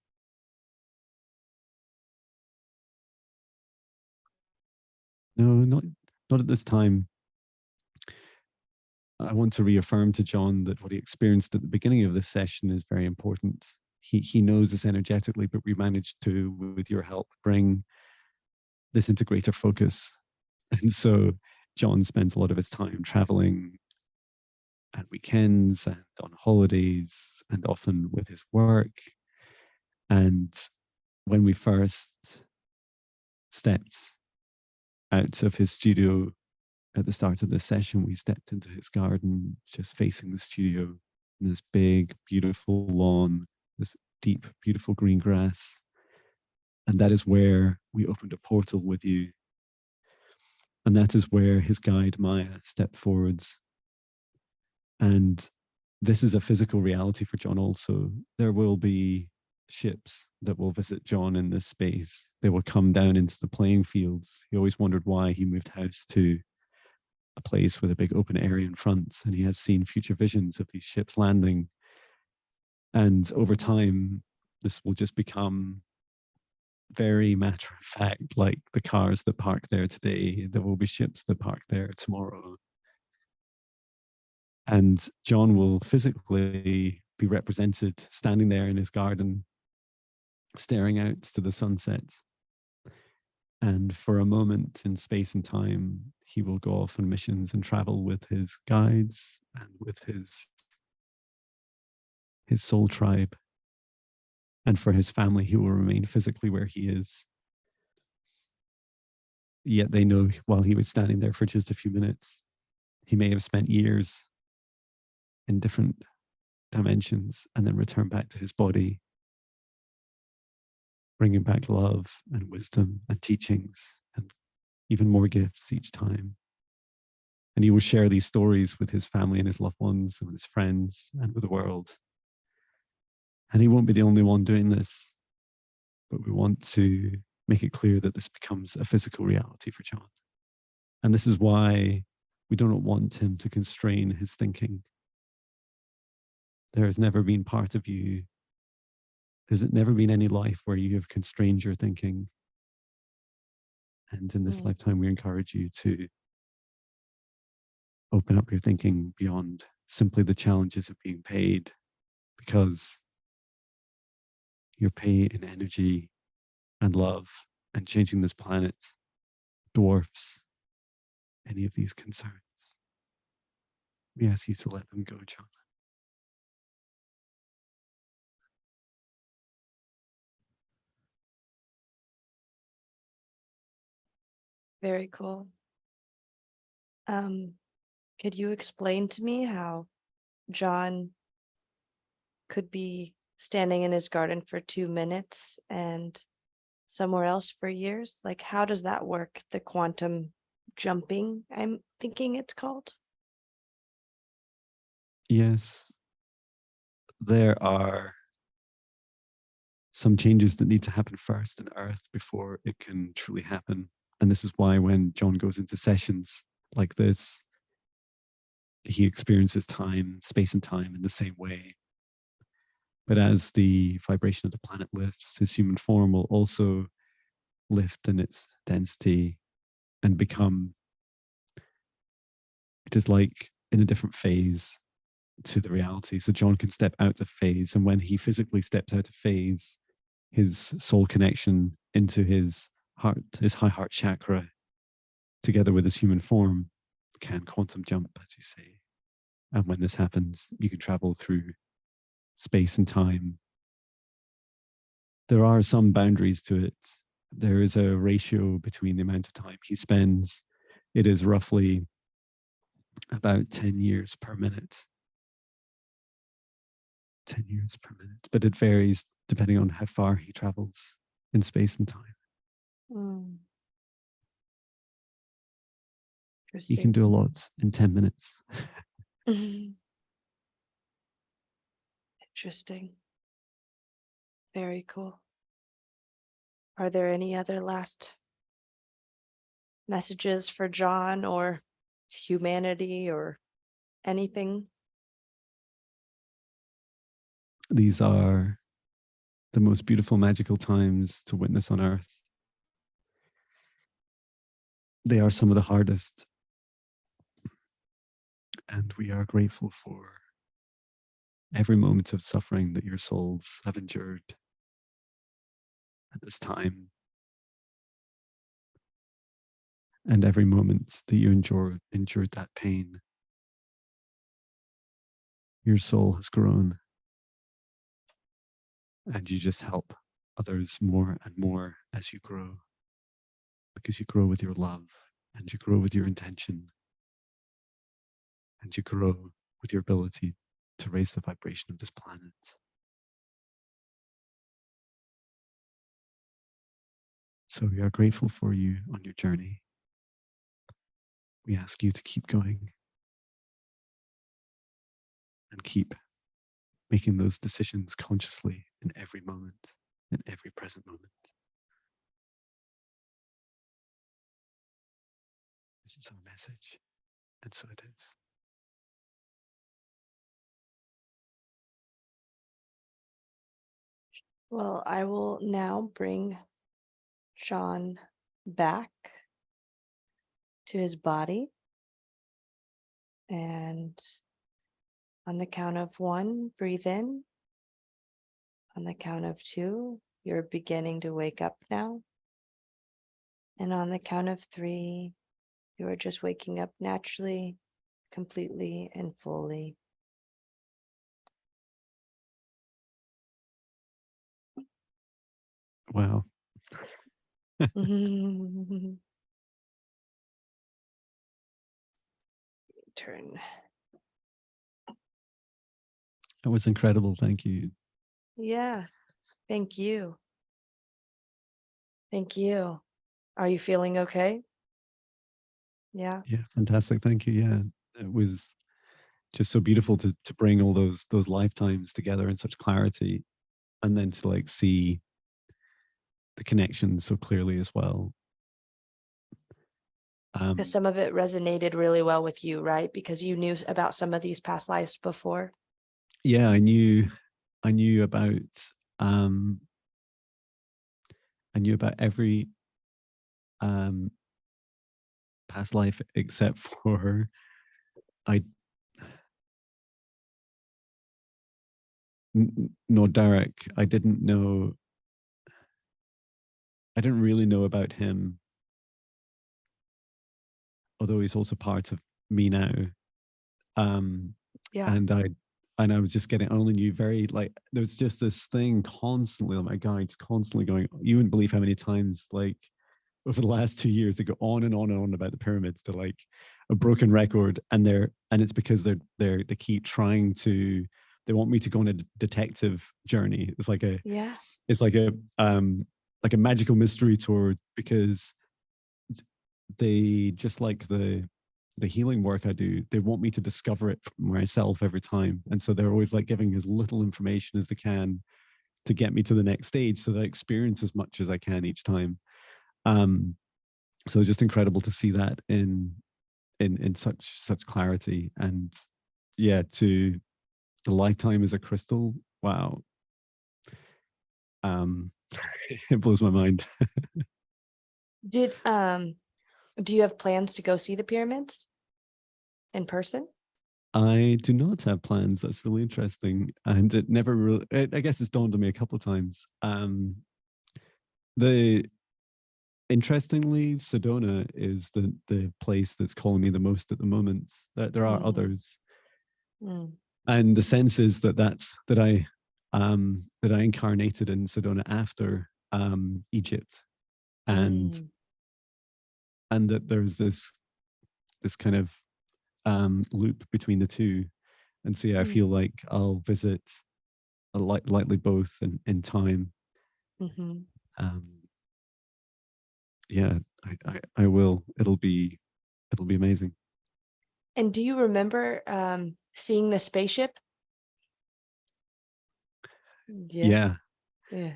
No, not at this time. I want to reaffirm to Jon that what he experienced at the beginning of this session is very important. He knows this energetically, but we managed to, with your help, bring this into greater focus. And so Jon spends a lot of his time traveling at weekends and on holidays and often with his work. And when we first stepped out of his studio at the start of the session, we stepped into his garden, just facing the studio, in this big, beautiful lawn, this deep, beautiful green grass. And that is where we opened a portal with you. And that is where his guide, Maya, stepped forwards. And this is a physical reality for Jon also. There will be ships that will visit Jon in this space. They will come down into the playing fields. He always wondered why he moved house to a place with a big open area in front, and he has seen future visions of these ships landing. And over time, this will just become very matter of fact, like the cars that park there today. There will be ships that park there tomorrow. And Jon will physically be represented standing there in his garden, staring out to the sunset. And for a moment in space and time, he will go off on missions and travel with his guides and with his soul tribe. And for his family, he will remain physically where he is. Yet they know while he was standing there for just a few minutes, he may have spent years in different dimensions and then return back to his body, bringing back love and wisdom and teachings and even more gifts each time. And he will share these stories with his family and his loved ones and with his friends and with the world. And he won't be the only one doing this, but we want to make it clear that this becomes a physical reality for Jon. And this is why we do not want him to constrain his thinking. There has never been part of you, there's never been any life where you have constrained your thinking. And in this lifetime, we encourage you to open up your thinking beyond simply the challenges of being paid, because your pay in energy and love and changing this planet dwarfs any of these concerns. We ask you to let them go, Jon. Very cool. Could you explain to me how Jon could be standing in his garden for 2 minutes and somewhere else for years? Like, how does that work? The quantum jumping, I'm thinking it's called. Yes, there are some changes that need to happen first in Earth before it can truly happen. And this is why when Jon goes into sessions like this, he experiences time, space and time in the same way. But as the vibration of the planet lifts, his human form will also lift in its density and become, it is like in a different phase to the reality. So Jon can step out of phase. And when he physically steps out of phase, his soul connection into his heart, his high heart chakra, together with his human form, can quantum jump, as you say. And when this happens, you can travel through space and time. There are some boundaries to it. There is a ratio between the amount of time he spends. It is roughly about 10 years per minute. 10 years per minute, but it varies depending on how far he travels in space and time. He can do a lot in 10 minutes. Interesting. Very cool. Are there any other last messages for Jon or humanity or anything? These are the most beautiful, magical times to witness on Earth. They are some of the hardest. And we are grateful for every moment of suffering that your souls have endured at this time. And every moment that you endured that pain, your soul has grown, and you just help others more and more as you grow, because you grow with your love, and you grow with your intention, and you grow with your ability to raise the vibration of this planet. So we are grateful for you on your journey. We ask you to keep going and keep making those decisions consciously in every moment, in every present moment. This is our message, and so it is. Well, I will now bring Jon back to his body. And on the count of 1, breathe in. On the count of 2, you're beginning to wake up now. And on the count of 3, you are just waking up naturally, completely, and fully. Wow. Turn. That was incredible. Thank you. Yeah. Thank you. Thank you. Are you feeling okay? Yeah. Yeah, fantastic. Thank you. Yeah, it was just so beautiful to bring all those lifetimes together in such clarity, and then to like see the connection so clearly as well. Because some of it resonated really well with you, right? Because you knew about some of these past lives before. Yeah, I knew about every past life except for I no Derek. I didn't really know about him, although he's also part of me now. Yeah. And I was just getting, I only knew very, like, there's just this thing constantly on my guides, constantly going, you wouldn't believe how many times, like, over the last 2 years, they go on and on and on about the pyramids to like a broken record. And it's because they keep trying to, they want me to go on a detective journey. It's like a, Yeah. it's like a magical mystery tour, because they just like the healing work I do, they want me to discover it myself every time. And so they're always like giving as little information as they can to get me to the next stage, so that I experience as much as I can each time. So just incredible to see that in such clarity. And yeah, to the lifetime as a crystal, wow. It blows my mind. Did do you have plans to go see the pyramids in person? I do not have plans. That's really interesting, and it never really. I guess it's dawned on me a couple of times. The Interestingly, Sedona is the place that's calling me the most at the moment. There are others, and the sense is that that I incarnated in Sedona after Egypt, and that there's this kind of loop between the two. And so yeah, I feel like I'll visit likely both in time. Yeah, I will. It'll be amazing. And do you remember seeing the spaceship? Yeah. Yeah.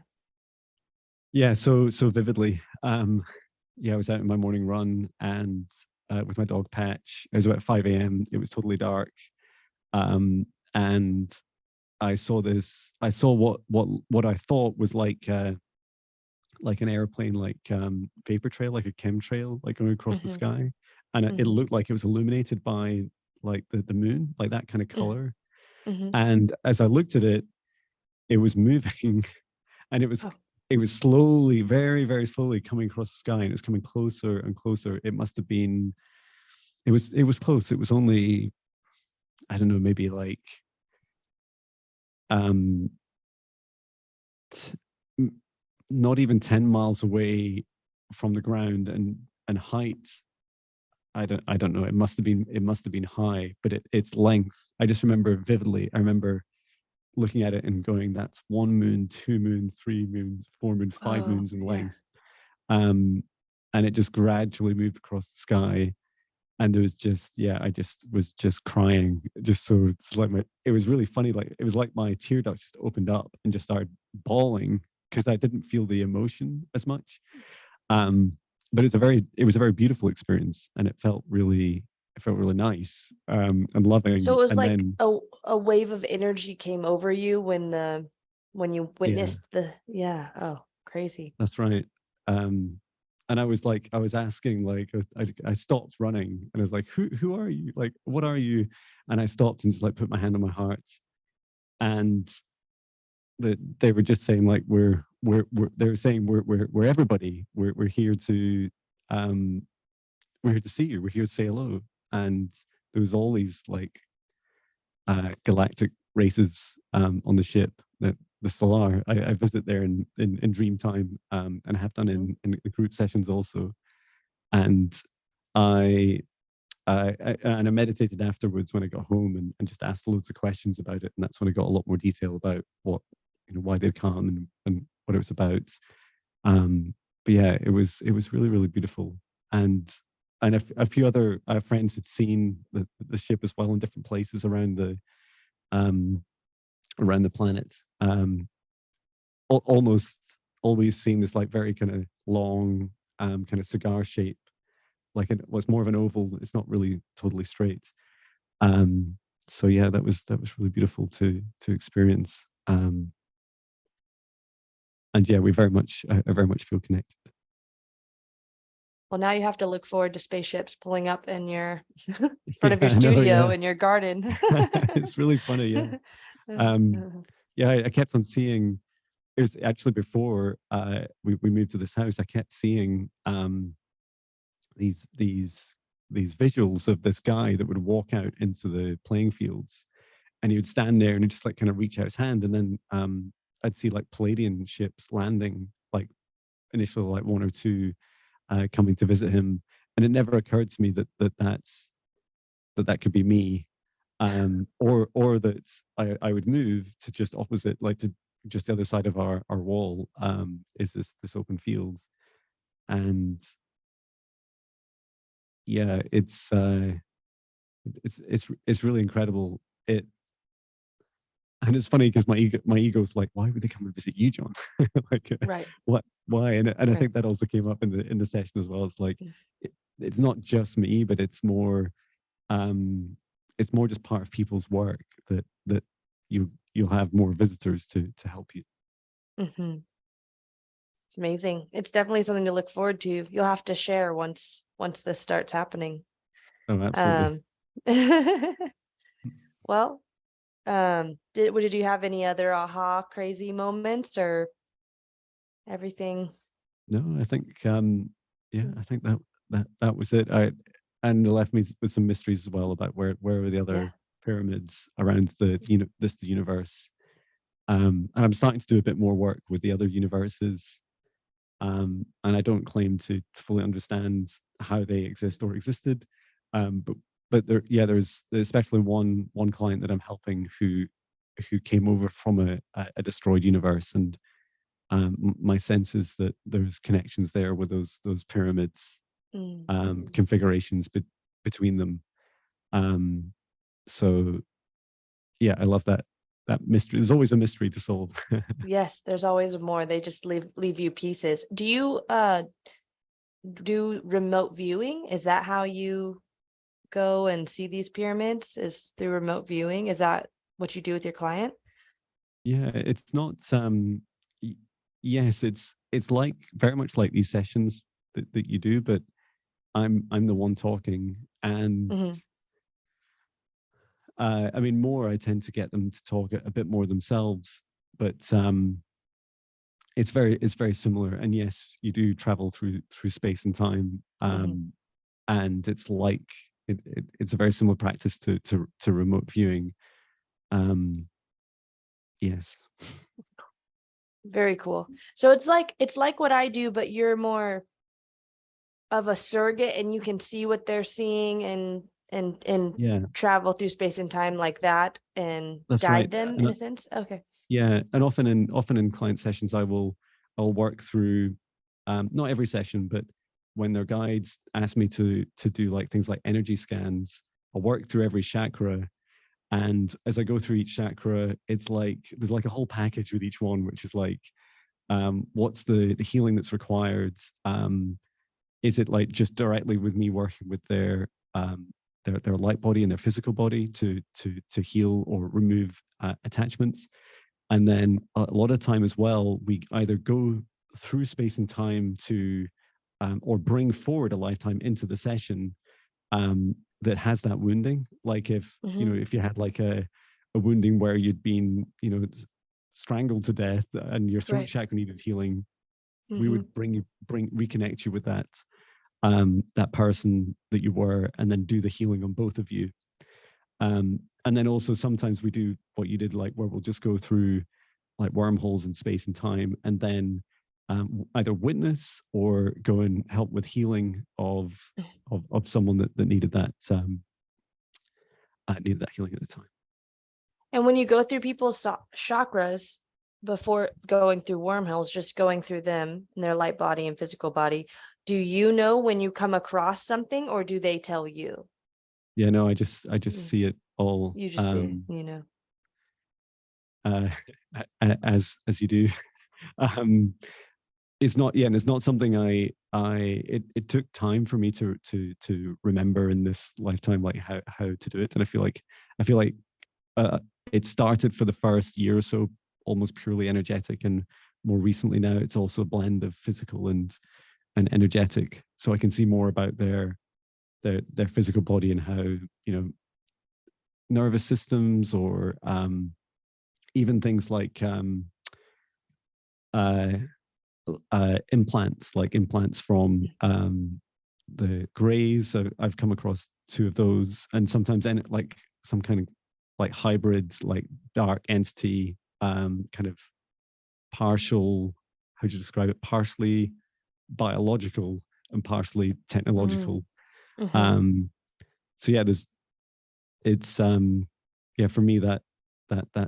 Yeah, so vividly. Yeah, I was out in my morning run, and with my dog Patch. It was about 5 a.m. It was totally dark, and I saw this. I saw what I thought was like an airplane, like vapor trail, like a chemtrail, like going across the sky, and it looked like it was illuminated by like the moon, like that kind of color. And as I looked at it, it was moving, and it was Oh. it was slowly, very, very slowly coming across the sky, and it's coming closer and closer. It must have been, it was close. It was only, I don't know, maybe like um t- not even 10 miles away from the ground, and height, I don't know, it must have been high, but its length, I just remember vividly. I remember looking at it and going, that's one moon, two moons, three moons, four moons, five Oh, moons in yeah. length. um and it just gradually moved across the sky, and there was just, yeah, I just was just crying, just so it's like it was really funny, like it was like my tear ducts just opened up and just started bawling, because I didn't feel the emotion as much. um but it was a very beautiful experience, and it felt really nice, and loving. So it was And like then, a wave of energy came over you when you yeah, witnessed the, yeah. Oh, crazy. that's right. And I was like, I was asking, like, I stopped running, and I was like, who are you? Like, what are you? And I stopped and just like put my hand on my heart, and they were just saying, like, they were saying, we're everybody. We're here to, um we're here to see you. We're here to say hello. And there was all these like galactic races on the ship, that the Stellar. I visit there in dream time, and I have done Mhm. in group sessions also. And I, and I meditated afterwards when I got home, and just asked loads of questions about it. And that's when I got a lot more detail about what, why they'd come, and what it was about. But yeah, it was really, really beautiful. And a few other friends had seen the ship as well in different places um, around the planet. Almost always seeing this like very kind of long, kind of cigar shape, like it was more of an oval. It's not really totally straight. Um, so yeah, that was really beautiful to experience. And yeah, we very much, I very much feel connected. Well, now you have to look forward to spaceships pulling up in your front Yeah, of your I know. studio Yeah, in your garden. it's really funny. Yeah. Um, yeah, I kept on seeing. It was actually before we moved to this house. I kept seeing these these these visuals of this guy that would walk out into the playing fields, and he would stand there and he'd just like kind of reach out his hand, and then I'd see like Palladian ships landing, like initially like one or two coming to visit him, and it never occurred to me that could be me, or that I would move to just opposite, like to just the other side of our wall, is this open field. And yeah, it's really incredible. It And it's funny because my ego's like, why would they come and visit you, John? Like, Right. what, why? And I Right. think that also came up in the session as well. It's like, Mm. it's not just me, but um it's more just part of people's work, that you'll have more visitors to help you. Mhm. It's amazing. It's definitely something to look forward to. You'll have to share once this starts happening. Oh, absolutely. Um, well, did you have any other aha crazy moments or everything? No, I think, yeah, Mm. I think that was it. And it left me with some mysteries as well about where are the Yeah. other pyramids around the universe. And I'm starting to do a bit more work with the other universes. And I don't claim to fully understand how they exist or existed. But yeah, there's especially one client that I'm helping who came over from a destroyed universe, and my sense is that there's connections there with those pyramids, Mm. configurations between them. Um, so yeah, I love that mystery. There's always a mystery to solve. Yes, there's always more. They just leave you pieces. Do you do remote viewing? Is that how you go and see these pyramids? Is through remote viewing? Is that what you do with your client? Yeah, it's not. Y- yes, it's like very much like these sessions that you do, but I'm the one talking, and Hmm. I mean, more I tend to get them to talk a bit more themselves, but it's very similar. And yes, you do travel through space and time, and it's like it's a very similar practice to remote viewing. Yes. Very cool. So it's like what I do, but you're more of a surrogate and you can see what they're seeing and Yeah, travel through space and time like that and that's guide right. them And in a sense. Okay. yeah, and often in client sessions, I'll work through, not every session, but when their guides ask me to do like things like energy scans, I'll work through every chakra. And as I go through each chakra, it's like there's like a whole package with each one, which is like, what's the healing that's required? Is it like just directly with me working with their light body and their physical body to heal or remove attachments? And then a lot of time as well, we either go through space and time to, or bring forward a lifetime into the session, that has that wounding. Like if, if you had like a wounding where you'd been, strangled to death and your throat Right. chakra needed healing, we would reconnect you with that, that person that you were, and then do the healing on both of you. And then also sometimes we do what you did, like where we'll just go through like wormholes in space and time, and then either witness or go and help with healing of someone that needed that healing at the time. And when you go through people's chakras before going through wormholes, just going through them and their light body and physical body, do you know when you come across something or do they tell you? Yeah, no, I just see it all, You just see it, uh, as you do. um, it's not, yeah, and it's not something it took time for me to remember in this lifetime, like how to do it. And I feel like it started for the first year or so almost purely energetic, and more recently now it's also a blend of physical and energetic, so I can see more about their physical body and how, nervous systems, or even things like uh, implants from the Greys. So I've come across 2 of those, and sometimes like some kind of like hybrid, like dark entity, kind of partial, how do you describe it? Partially biological and partially technological. So yeah, it's yeah, for me that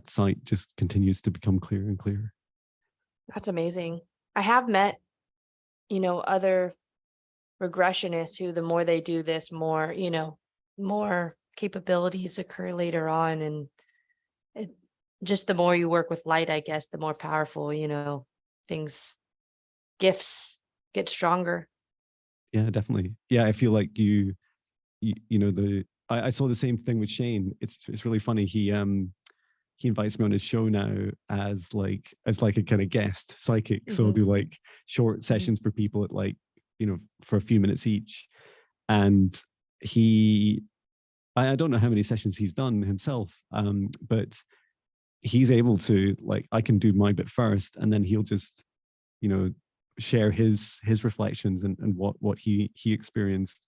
sight just continues to become clearer and clearer. That's amazing. I have met, other regressionists who the more they do this, more capabilities occur later on. And it, just the more you work with light, I guess, the more powerful, things, gifts get stronger. Yeah, definitely. Yeah, I feel like I saw the same thing with Shane. It's really funny. He invites me on his show now as like a kind of guest psychic. So I'll do like short sessions for people at like, for a few minutes each. And I don't know how many sessions he's done himself, but he's able to, like, I can do my bit first, and then he'll just, share his reflections and what he experienced.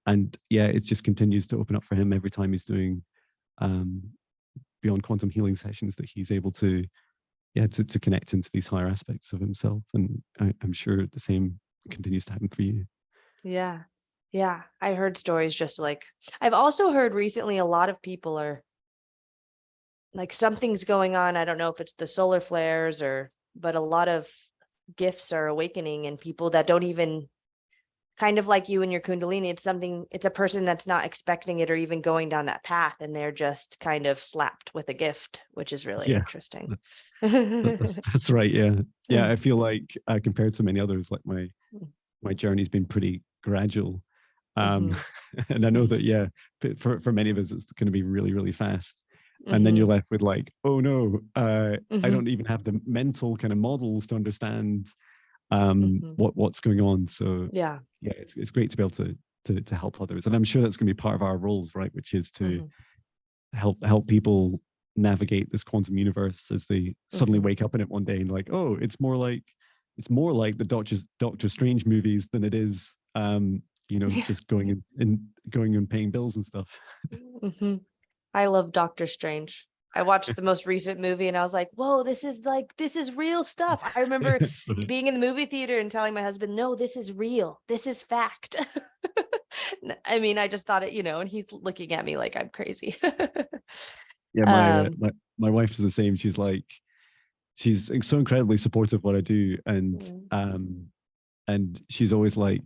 And yeah, it just continues to open up for him every time he's doing beyond quantum healing sessions, that he's able to, yeah, to connect into these higher aspects of himself. And I'm sure the same continues to happen for you. Yeah. Yeah. I heard stories just like, I've also heard recently a lot of people are like, something's going on. I don't know if it's the solar flares but a lot of gifts are awakening, and people that don't even, kind of like you and your Kundalini, it's a person that's not expecting it or even going down that path. And they're just kind of slapped with a gift, which is really Yeah, interesting. that's right. Yeah, yeah. I feel like compared to many others, like my journey's been pretty gradual, um, and I know that, yeah, for many of us it's going to be really, really fast. And then you're left with like, oh no, I don't even have the mental kind of models to understand what's going on. So Yeah. yeah, it's great to be able to help others, and I'm sure that's going to be part of our roles, right? Which is to help people navigate this quantum universe as they suddenly wake up in it one day and like, oh, it's more like the Doctor Strange movies than it is, just going and paying bills and stuff. Mhm. I love Doctor Strange. I watched the most recent movie and I was like, whoa, this is real stuff. I remember being in the movie theater and telling my husband, no, this is real. This is fact. I mean, I just thought it, and he's looking at me like I'm crazy. Yeah, Um, my wife's the same. She's so incredibly supportive of what I do, mm, and she's always like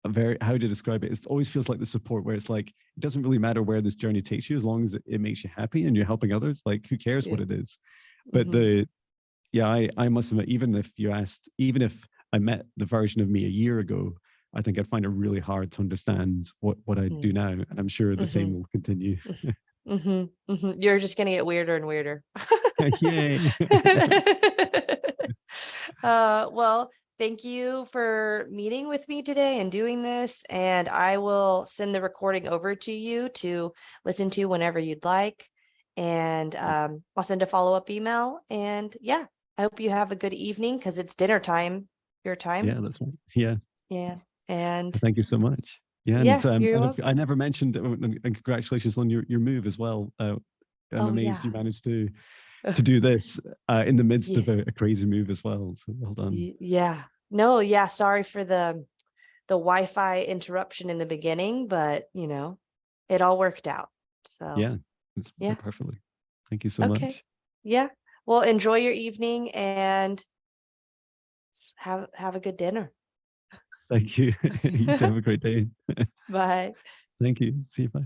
a very, how to describe it? It always feels like the support where it's like it doesn't really matter where this journey takes you as long as it makes you happy and you're helping others. Like who cares what yeah. it is? But Mhm. I must admit, even if I met the version of me a year ago, I think I'd find it really hard to understand what I do Mm, now, and I'm sure the same mhm, will continue. mhm, mhm. You're just gonna get weirder and weirder. Yay! Well, thank you for meeting with me today and doing this. And I will send the recording over to you to listen to whenever you'd like. And I'll send a follow-up email. And yeah, I hope you have a good evening because it's dinner time, your time. Yeah, that's right. Yeah. Yeah. And Thank you so much. Yeah, yeah, you're and if, welcome. I never mentioned, and congratulations on your move as well. I'm Oh, amazed yeah. you managed to do this in the midst Yeah. of a crazy move as well. So well done. Yeah. No, yeah. Sorry for the Wi-Fi interruption in the beginning, but it all worked out. So Yeah, it's yeah. worked perfectly. Thank you so Okay. much. Yeah. Well, enjoy your evening and have a good dinner. Thank you. You too have a great day. Bye. Thank you. See you. Bye.